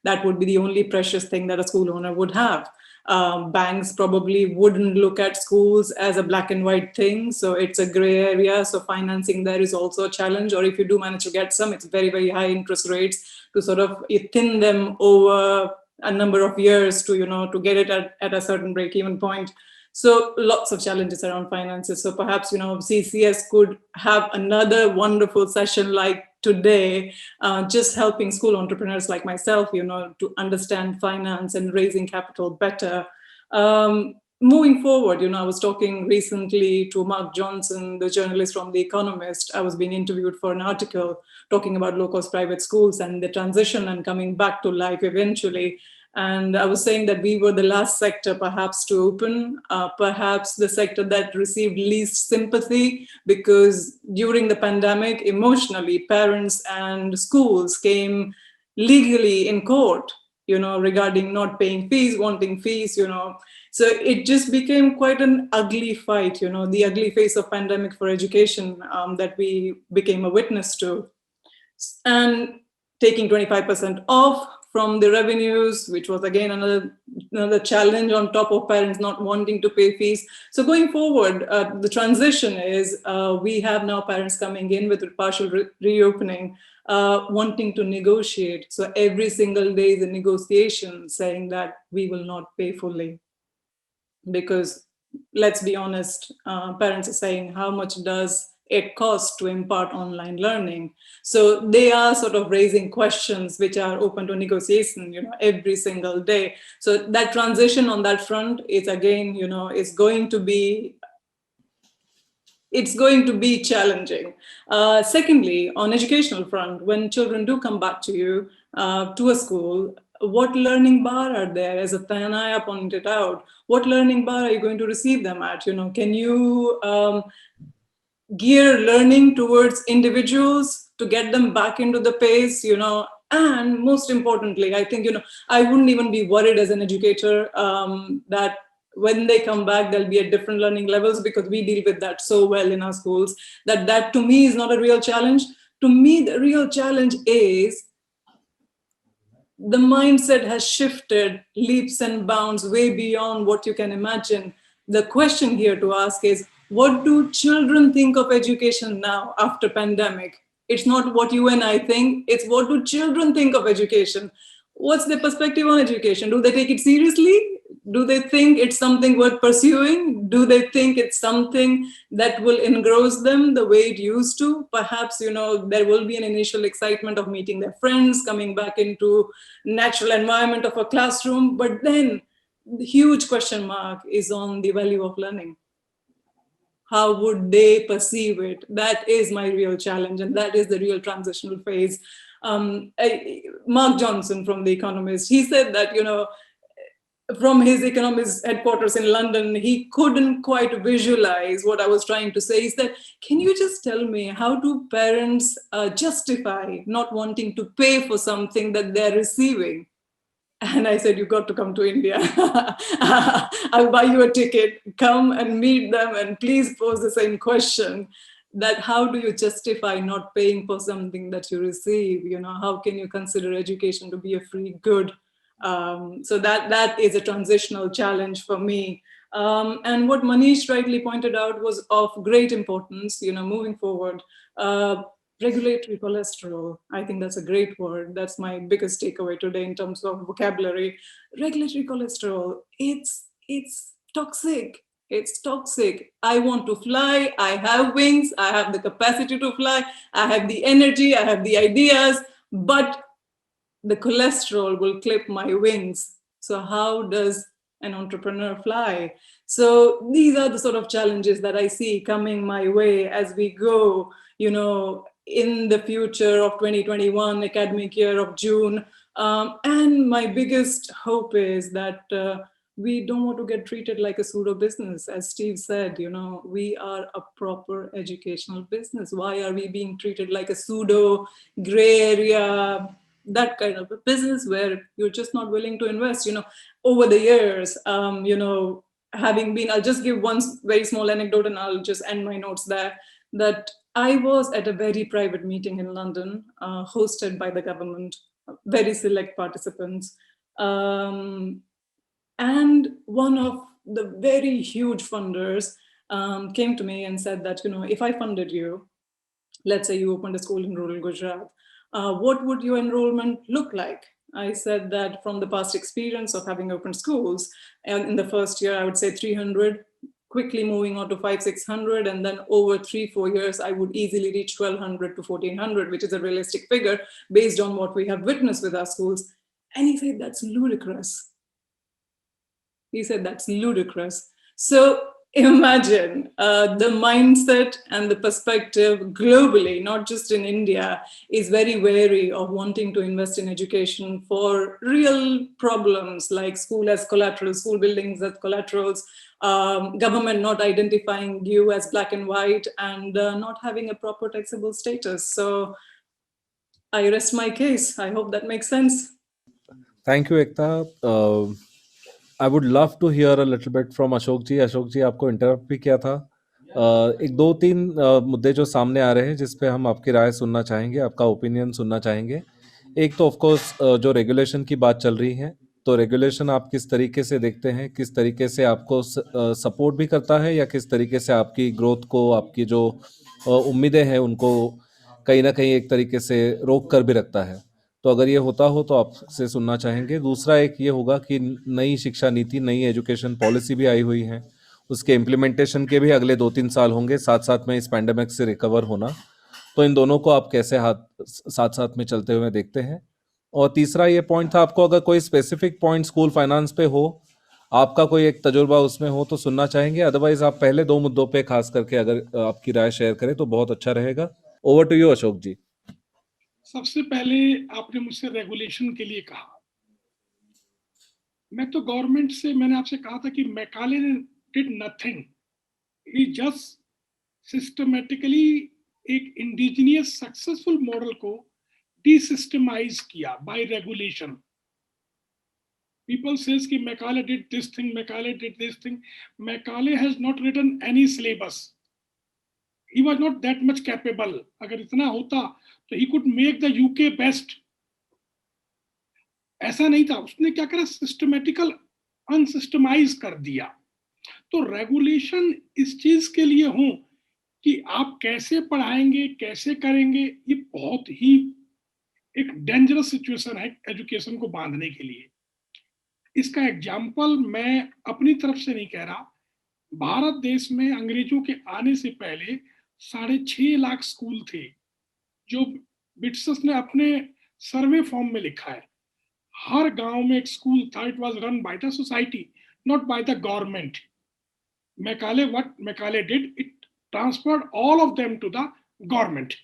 that would be the only precious thing that a school owner would have. Banks probably wouldn't look at schools as a black and white thing, so it's a gray area. So financing there is also a challenge, or if you do manage to get some, it's very, very high interest rates to sort of thin them over a number of years to get it at a certain break-even point. So lots of challenges around finances. So perhaps CCS could have another wonderful session like today, just helping school entrepreneurs like myself, to understand finance and raising capital better. Moving forward, I was talking recently to Mark Johnson, the journalist from The Economist. I was being interviewed for an article talking about low-cost private schools and the transition and coming back to life eventually. And I was saying that we were the last sector perhaps to open, perhaps the sector that received least sympathy, because during the pandemic, emotionally, parents and schools came legally in court, regarding not paying fees, wanting fees, So it just became quite an ugly fight, the ugly face of pandemic for education that we became a witness to. And taking 25% off from the revenues, which was again another challenge on top of parents not wanting to pay fees. So going forward, the transition is we have now parents coming in with partial reopening, wanting to negotiate. So every single day is a negotiation saying that we will not pay fully. Because let's be honest, parents are saying, how much does it costs to impart online learning? So they are sort of raising questions which are open to negotiation, every single day. So that transition on that front is again, is going to be, it's going to be challenging. Secondly, on educational front, when children do come back to you, to a school, what learning bar are there? As Tanaya pointed out, what learning bar are you going to receive them at? Can you gear learning towards individuals to get them back into the pace, and most importantly, I think, I wouldn't even be worried as an educator that when they come back, there'll be at different learning levels, because we deal with that so well in our schools, that to me is not a real challenge. To me, the real challenge is the mindset has shifted leaps and bounds way beyond what you can imagine. The question here to ask is, what do children think of education now after pandemic? It's not what you and I think, it's what do children think of education? What's their perspective on education? Do they take it seriously? Do they think it's something worth pursuing? Do they think it's something that will engross them the way it used to? Perhaps, there will be an initial excitement of meeting their friends, coming back into natural environment of a classroom, but then the huge question mark is on the value of learning. How would they perceive it? That is my real challenge, and that is the real transitional phase. Mark Johnson from The Economist, he said that, from his economist headquarters in London, he couldn't quite visualize what I was trying to say. He said, can you just tell me, how do parents justify not wanting to pay for something that they're receiving? And I said, you've got to come to India. I'll buy you a ticket, come and meet them, and please pose the same question, that how do you justify not paying for something that you receive? How can you consider education to be a free good? So that is a transitional challenge for me. And what Manish rightly pointed out was of great importance, moving forward. Regulatory cholesterol, I think that's a great word. That's my biggest takeaway today in terms of vocabulary. Regulatory cholesterol, it's toxic. It's toxic. I want to fly. I have wings. I have the capacity to fly. I have the energy. I have the ideas, but the cholesterol will clip my wings. So how does an entrepreneur fly? So these are the sort of challenges that I see coming my way as we go, in the future of 2021 academic year of June. And my biggest hope is that we don't want to get treated like a pseudo business. As Steve said, we are a proper educational business. Why are we being treated like a pseudo gray area, that kind of a business where you're just not willing to invest? Over the years, having been, I'll just give one very small anecdote and I'll just end my notes there, that I was at a very private meeting in London, hosted by the government, very select participants. And one of the very huge funders came to me and said that, if I funded you, let's say you opened a school in rural Gujarat, what would your enrollment look like? I said that from the past experience of having opened schools, and in the first year, I would say 300, quickly moving on to 500-600, and then over 3-4 years, I would easily reach 1,200 to 1,400, which is a realistic figure based on what we have witnessed with our schools. And he said, that's ludicrous. He said, that's ludicrous. So imagine the mindset and the perspective globally, not just in India, is very wary of wanting to invest in education for real problems like school as collateral, school buildings as collaterals, government not identifying you as black and white, and not having a proper taxable status. So I rest my case. I hope that makes sense. Thank you, Ekta. I would love to hear a little bit from Ashok जी. अशोक जी, आपको interrupt भी किया था. एक 2-3 मुद्दे जो सामने आ रहे हैं जिस पे हम आपकी राय सुनना चाहेंगे, आपका ओपिनियन सुनना चाहेंगे. एक तो ऑफ कोर्स जो रेगुलेशन की बात चल रही है, तो रेगुलेशन आप किस तरीके से देखते हैं, किस तरीके से आपको सपोर्ट भी करता है, या किस तरीके से आपकी ग्रोथ को, आपकी जो उम्मीदें हैं उनको कहीं ना कहीं एक तरीके से रोक कर भी रखता है. तो अगर ये होता हो तो आपसे सुनना चाहेंगे. दूसरा एक ये होगा कि नई शिक्षा नीति, नई एजुकेशन पॉलिसी भी आई हुई है, उसके इम्प्लीमेंटेशन के भी अगले 2-3 साल होंगे, साथ साथ में इस पैंडेमिक से रिकवर होना. तो इन दोनों को आप कैसे साथ साथ में चलते हुए देखते हैं. और तीसरा ये पॉइंट था, आपको अगर कोई स्पेसिफिक पॉइंट स्कूल फाइनेंस पे हो, आपका कोई एक तजुर्बा उसमें हो तो सुनना चाहेंगे. अदरवाइज आप पहले 2 मुद्दों पे खास करके अगर आपकी राय शेयर करें तो बहुत अच्छा रहेगा. ओवर टू यू अशोक जी. सबसे पहले आपने मुझसे रेगुलेशन के लिए कहा. मैं तो गवर्नमेंट से, मैंने आपसे कहा था कि मैकाले ने did nothing. He just systematically एक इंडिजिनियस सक्सेसफुल मॉडल को डिसिस्टमाइज किया बाय रेगुलेशन. People says कि Macaulay did this thing, Macaulay did this thing. Macaulay has not written any syllabus. He was not that much capable. अगर इतना होता तो he could make the UK best. ऐसा नहीं था. उसने क्या करा, सिस्टमेटिकल अनसिस्टमाइज कर दिया. तो रेगुलेशन इस चीज के लिए हो कि आप कैसे पढ़ाएंगे, कैसे करेंगे, ये बहुत ही एक डेंजरस सिचुएशन है एजुकेशन को बांधने के लिए. इसका एग्जाम्पल मैं अपनी तरफ से नहीं कह रहा. भारत देश में अंग्रेजों के आने से पहले 6.5 लाख स्कूल थे, जो बिट्सस ने अपने सर्वे फॉर्म में लिखा है. हर गांव में एक स्कूल था. It was run by the society, not by the government. Macaulay, what Macaulay did, it transferred all of them to the government.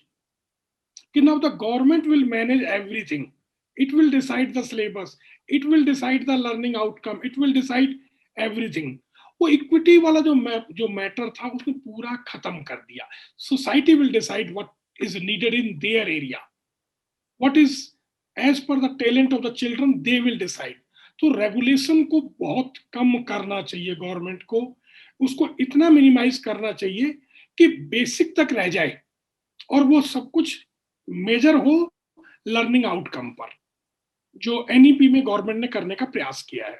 Now the government will manage everything. It will decide the syllabus. It will decide the learning outcome. It will decide everything. वो equity वाला जो matter था उसको पूरा खत्म कर दिया. Society will decide what is needed in their area, what is as per the talent of the children, they will decide. तो रेगुलेशन को बहुत कम करना चाहिए गवर्नमेंट को. उसको इतना मिनिमाइज करना चाहिए कि बेसिक तक रह जाए और वो सब कुछ मेजर हो लर्निंग आउटकम पर. जो एनईपी में गवर्नमेंट ने करने का प्रयास किया है।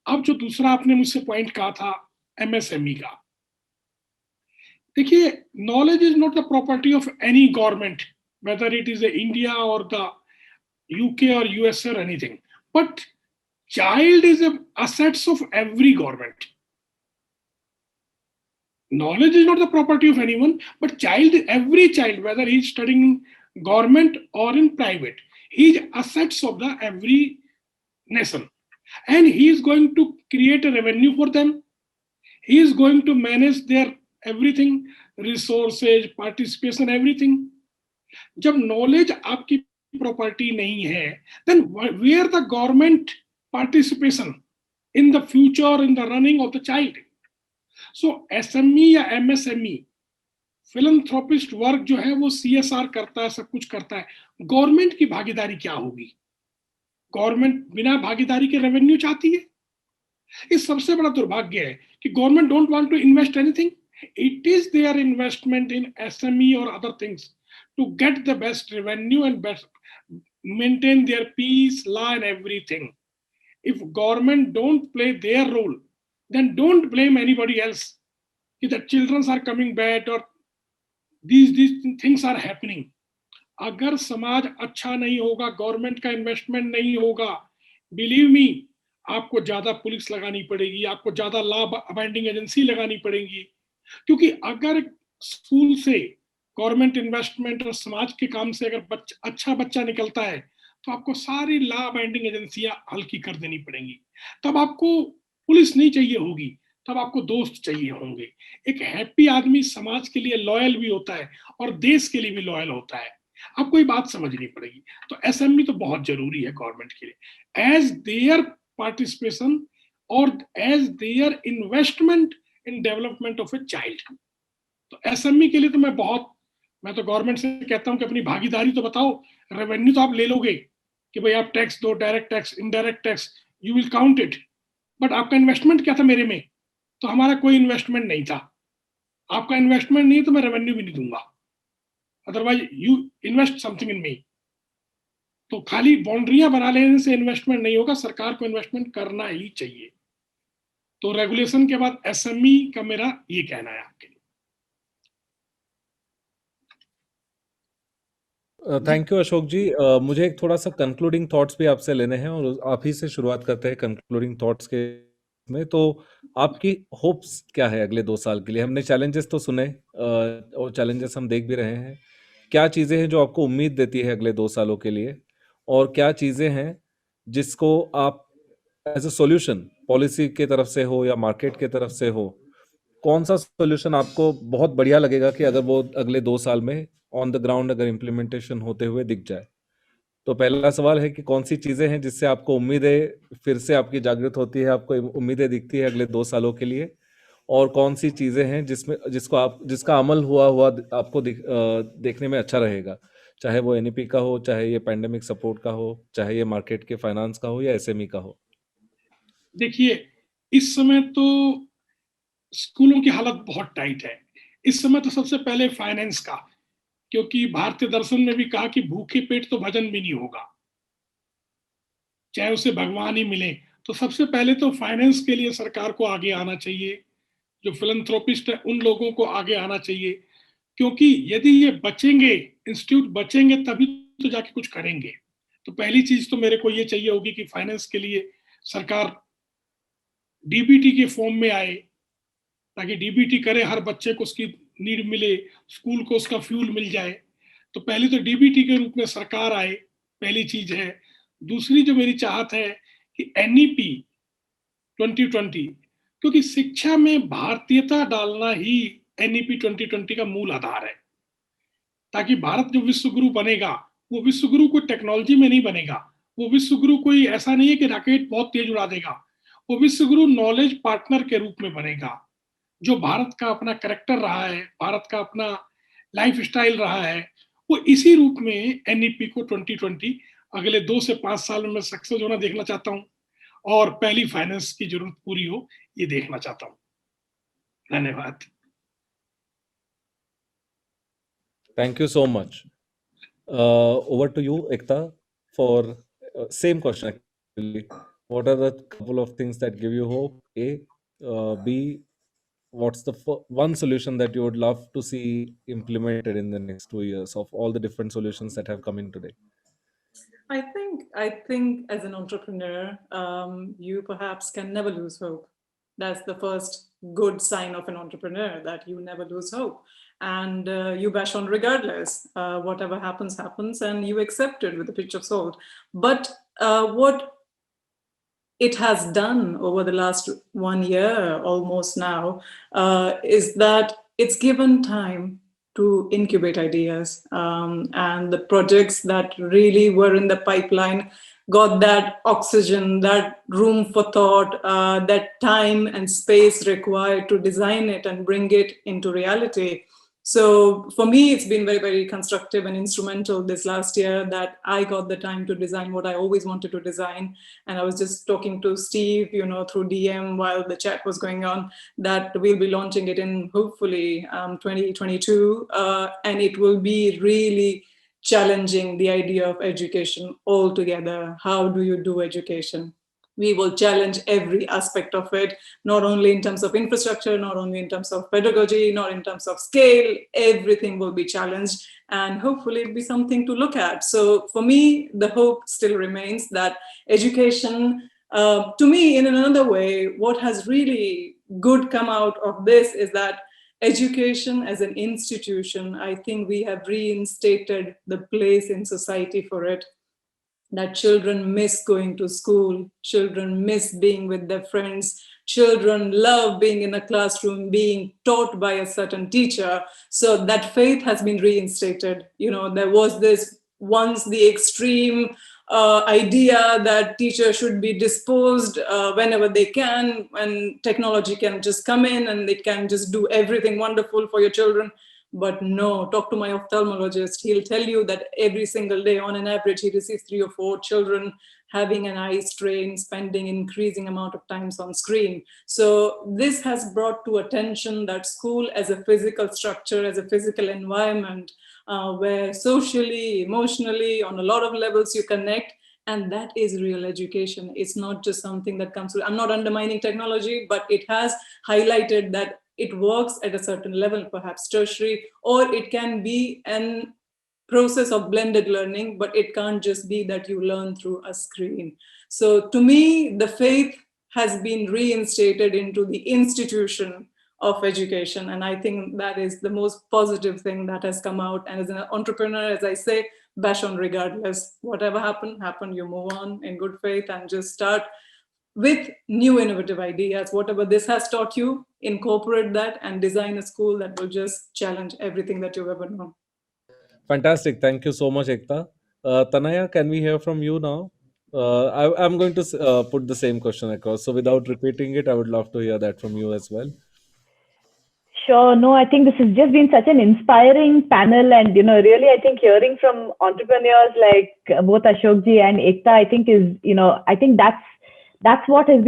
अब जो दूसरा आपने मुझसे पॉइंट कहा था एमएसएमई का, देखिए, knowledge is not the property of any government, whether it is India और द यूके और यूएसए और anything, but child is a assets of every government. Knowledge is not the property of anyone, but every child, whether he is studying in government or in private, he is assets of the every nation, and he is going to create a revenue for them. He is going to manage their everything, resources, participation, everything. जब knowledge आपकी property नहीं है, then where the government participation in the future, in the running of the child? So SME या MSME philanthropist work जो है वो CSR करता है, सब कुछ करता है। गवर्नमेंट की भागीदारी क्या होगी? गवर्नमेंट बिना भागीदारी के रेवेन्यू चाहती है। इस सबसे बड़ा दुर्भाग्य है कि government don't want to invest anything. It is their investment in SME और other things to get the best revenue and best maintain their peace, law and everything. If government don't play their role, then don't blame anybody else. If the children are coming bad or these things are happening. अगर समाज अच्छा नहीं होगा, government का investment नहीं होगा, believe me, आपको ज्यादा पुलिस लगानी पड़ेगी, आपको ज्यादा लॉ अबाइडिंग एजेंसी लगानी पड़ेगी, क्योंकि अगर स्कूल से गवर्नमेंट इन्वेस्टमेंट और समाज के काम से अगर अच्छा बच्चा निकलता है तो आपको सारी लॉ बाइंडिंग एजेंसियां हल्की कर देनी पड़ेंगी। तब आपको पुलिस नहीं चाहिए होगी, तब आपको दोस्त चाहिए होंगे। एक हैप्पी आदमी समाज के लिए लॉयल भी होता है और देश के लिए भी लॉयल होता है। आपको ये बात समझनी पड़ेगी। तो एसएमई तो बहुत जरूरी है गवर्नमेंट के लिए, एज देयर पार्टिसिपेशन और as their investment in development of a child. तो एसएमई के लिए तो मैं तो गवर्नमेंट से कहता हूं कि अपनी भागीदारी तो बताओ। रेवेन्यू तो आप ले लोगे कि भाई आप टैक्स दो, direct tax, indirect tax, you will count it, but आपका इन्वेस्टमेंट क्या था मेरे में? तो हमारा कोई इन्वेस्टमेंट नहीं था। आपका इन्वेस्टमेंट नहीं तो मैं रेवेन्यू भी नहीं दूंगा, otherwise you invest something in me. तो खाली बाउंड्रियां बना लेने से इन्वेस्टमेंट नहीं होगा, सरकार को इन्वेस्टमेंट करना ही चाहिए। तो रेगुलेशन के बाद एसएमई का मेरा ये कहना है आपके लिए। थैंक यू अशोक जी। मुझे एक थोड़ा सा कंक्लूडिंग थॉट्स भी आपसे लेने हैं और आप ही से शुरुआत करते हैं कंक्लूडिंग थॉट्स के में। तो आपकी होप्स क्या है अगले 2 साल के लिए? हमने चैलेंजेस तो सुने और चैलेंजेस हम देख भी रहे हैं। क्या चीज़ें हैं जो आपको उम्मीद देती है अगले 2 सालों के लिए, और क्या चीज़ें हैं जिसको आप एज ए सॉल्यूशन पॉलिसी के तरफ से हो या मार्केट के तरफ से हो, कौन सा सॉल्यूशन आपको बहुत बढ़िया लगेगा कि अगर वो अगले 2 साल में ऑन द ग्राउंड अगर इम्प्लीमेंटेशन होते हुए दिख जाए? तो पहला सवाल है कि कौन सी चीजें हैं जिससे आपको उम्मीदें फिर से आपकी जागृत होती है, आपको उम्मीदें दिखती है अगले 2 सालों के लिए, और कौन सी चीजें हैं जिसका अमल हुआ आपको देखने में अच्छा रहेगा, चाहे वो एनईपी का हो, चाहे ये पैंडेमिक सपोर्ट का हो, चाहे ये मार्केट के फाइनेंस का हो या एसएमई का हो? देखिए, इस समय तो स्कूलों की हालत बहुत टाइट है। इस समय तो सबसे पहले फाइनेंस का, क्योंकि भारतीय दर्शन में भी कहा कि भूखे पेट तो भजन भी नहीं होगा, चाहे उसे भगवान ही मिले। तो सबसे पहले तो फाइनेंस के लिए सरकार को आगे आना चाहिए, जो फिलैंथ्रोपिस्ट है उन लोगों को आगे आना चाहिए, क्योंकि यदि ये बचेंगे, इंस्टीट्यूट बचेंगे तभी तो जाके कुछ करेंगे। तो पहली चीज तो मेरे को ये चाहिए होगी कि फाइनेंस के लिए सरकार डीबीटी के फॉर्म में आए, ताकि डीबीटी करे, हर बच्चे को उसकी नीड मिले, स्कूल को उसका फ्यूल मिल जाए। तो पहले तो डीबीटी के रूप में सरकार आए, पहली चीज है। दूसरी जो मेरी चाहत है कि एनईपी 2020, क्योंकि शिक्षा में भारतीयता डालना ही एनईपी 2020 का मूल आधार है, ताकि भारत जो विश्व गुरु बनेगा वो विश्व गुरु कोई टेक्नोलॉजी में नहीं बनेगा, वो विश्व गुरु कोई ऐसा नहीं है कि रॉकेट बहुत तेज उड़ा देगा, वो विश्व गुरु नॉलेज पार्टनर के रूप में बनेगा। जो भारत का अपना कैरेक्टर रहा है, भारत का अपना लाइफ स्टाइल रहा है, वो इसी रूप में एनईपी को 2020 अगले 2 से 5 साल में सक्सेस होना देखना चाहता हूं, और पहली फाइनेंस की जरूरत पूरी हो ये देखना चाहता हूं। धन्यवाद। Thank you so much. Over to you, Ekta, for same question actually. What are the couple of things that give you hope? A, B, what's the one solution that you would love to see implemented in the next 2 years of all the different solutions that have come in today? I think as an entrepreneur, you perhaps can never lose hope. That's the first good sign of an entrepreneur, that you never lose hope, and you bash on regardless. Whatever happens, happens, and you accept it with a pinch of salt. But what it has done over the last 1 year almost now is that it's given time to incubate ideas, and the projects that really were in the pipeline got that oxygen, that room for thought, that time and space required to design it and bring it into reality. So for me, it's been very, very constructive and instrumental this last year that I got the time to design what I always wanted to design. And I was just talking to Steve, through DM while the chat was going on, that we'll be launching it in hopefully 2022. And it will be really challenging the idea of education altogether. How do you do education? We will challenge every aspect of it, not only in terms of infrastructure, not only in terms of pedagogy, not in terms of scale. Everything will be challenged, and hopefully it'll be something to look at. So for me, the hope still remains that education, to me, in another way, what has really good come out of this is that education as an institution, I think we have reinstated the place in society for it. That children miss going to school, children miss being with their friends, children love being in a classroom, being taught by a certain teacher. So that faith has been reinstated. There was this once the extreme idea that teachers should be disposed whenever they can, and technology can just come in and it can just do everything wonderful for your children. But no, talk to my ophthalmologist. He'll tell you that every single day, on an average, he receives 3 or 4 children having an eye strain, spending increasing amount of times on screen. So this has brought to attention that school as a physical structure, as a physical environment, where socially, emotionally, on a lot of levels you connect, and that is real education. It's not just something that comes through. I'm not undermining technology, but it has highlighted that it works at a certain level, perhaps tertiary, or it can be an process of blended learning, but it can't just be that you learn through a screen. So to me, the faith has been reinstated into the institution of education. And I think that is the most positive thing that has come out. And as an entrepreneur, as I say, bash on regardless. Whatever happened, you move on in good faith and just start with new innovative ideas. Whatever this has taught you, incorporate that and design a school that will just challenge everything that you've ever known. Fantastic. Thank you so much, Ekta. Tanaya, can we hear from you now? I'm going to put the same question across. So without repeating it, I would love to hear that from you as well. Sure. No, I think this has just been such an inspiring panel. And, really, I think hearing from entrepreneurs like both Ashokji and Ekta, I think I think that's what is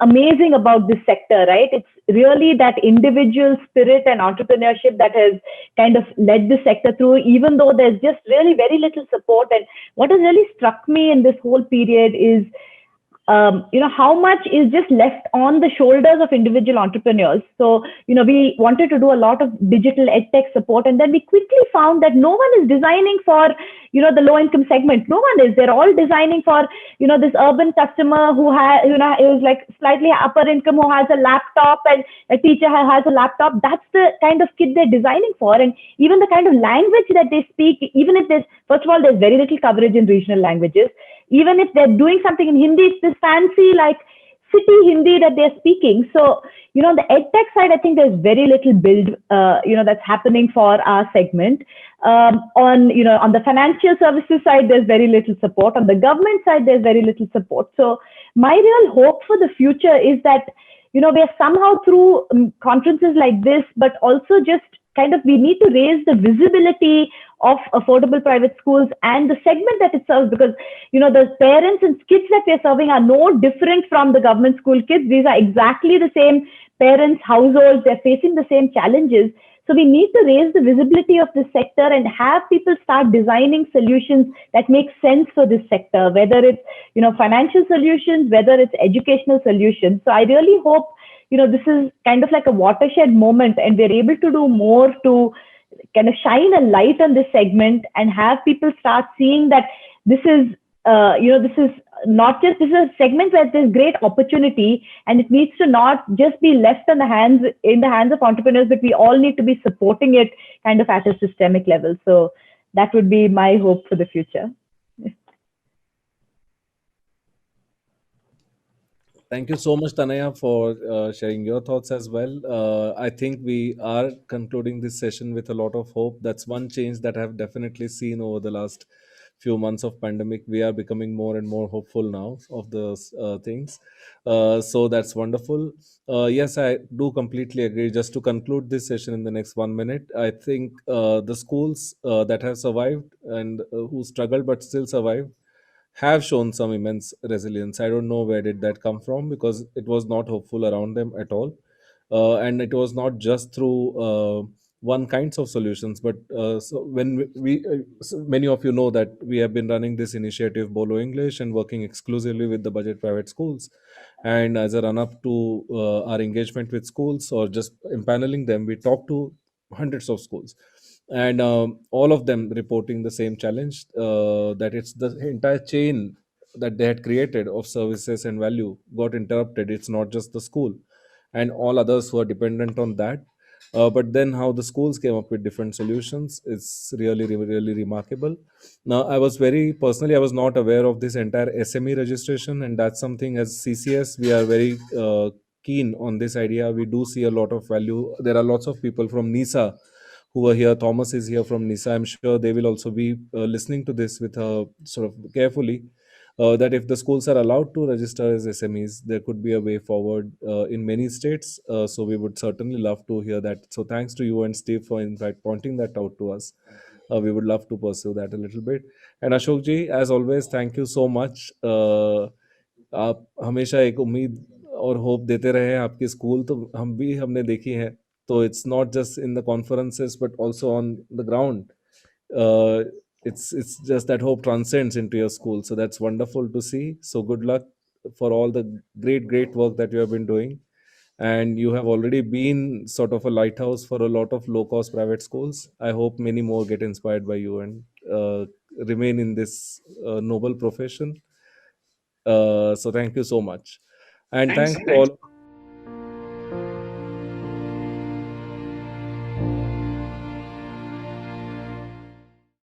amazing about this sector, right? It's really that individual spirit and entrepreneurship that has kind of led the sector through, even though there's just really very little support. And what has really struck me in this whole period is how much is just left on the shoulders of individual entrepreneurs. So, we wanted to do a lot of digital edtech support, and then we quickly found that no one is designing for, the low income segment. No one is. They're all designing for, this urban customer who has, is like slightly upper income, who has a laptop, and a teacher who has a laptop. That's the kind of kid they're designing for. And even the kind of language that they speak, even if first of all, there's very little coverage in regional languages. Even if they're doing something in Hindi, it's this fancy like city Hindi that they're speaking. So, the edtech side, I think there's very little build, that's happening for our segment. On the financial services side, there's very little support. On the government side, there's very little support. So my real hope for the future is that, we're somehow through conferences like this, but also just kind of, we need to raise the visibility of affordable private schools and the segment that it serves, because the parents and kids that we're serving are no different from the government school kids. These are exactly the same parents, households. They're facing the same challenges. So So we need to raise the visibility of this sector and have people start designing solutions that make sense for this sector, whether it's, financial solutions, whether it's educational solutions. So I really hope, this is kind of like a watershed moment and we're able to do more to kind of shine a light on this segment and have people start seeing that this is, this is not just, this is a segment where there's great opportunity and it needs to not just be left in the hands of entrepreneurs, but we all need to be supporting it kind of at a systemic level. So that would be my hope for the future. Thank you so much, Tanaya, for sharing your thoughts as well. I think we are concluding this session with a lot of hope. That's one change that I've definitely seen over the last few months of pandemic. We are becoming more and more hopeful now of those things. So that's wonderful. Yes, I do completely agree. Just to conclude this session in the next 1 minute, I think the schools that have survived and who struggled but still survived have shown some immense resilience. I don't know where did that come from, because it was not hopeful around them at all, and it was not just through one kinds of solutions. But so when so many of you know that we have been running this initiative Bolo English and working exclusively with the budget private schools. And as a run up to our engagement with schools or just empaneling them, we talk to hundreds of schools, and all of them reporting the same challenge, that it's the entire chain that they had created of services and value got interrupted. It's not just the school and all others who are dependent on that, but then how the schools came up with different solutions is really really remarkable. Now, I was not aware of this entire SME registration, and that's something as CCS we are very keen on this idea. We do see a lot of value. There are lots of people from NISA who are here. Thomas is here from NISA. I'm sure they will also be listening to this with sort of carefully. That if the schools are allowed to register as SMEs, there could be a way forward in many states. So we would certainly love to hear that. So thanks to you and Steve for in fact pointing that out to us. We would love to pursue that a little bit. And Ashok ji, as always, thank you so much. आप हमेशा एक उम्मीद और hope देते रहे हैं. आपकी school तो हमने देखी है. So it's not just in the conferences, but also on the ground. It's just that hope transcends into your school. So that's wonderful to see. So good luck for all the great work that you have been doing. And you have already been sort of a lighthouse for a lot of low-cost private schools. I hope many more get inspired by you and remain in this noble profession. So thank you so much. And thanks to all.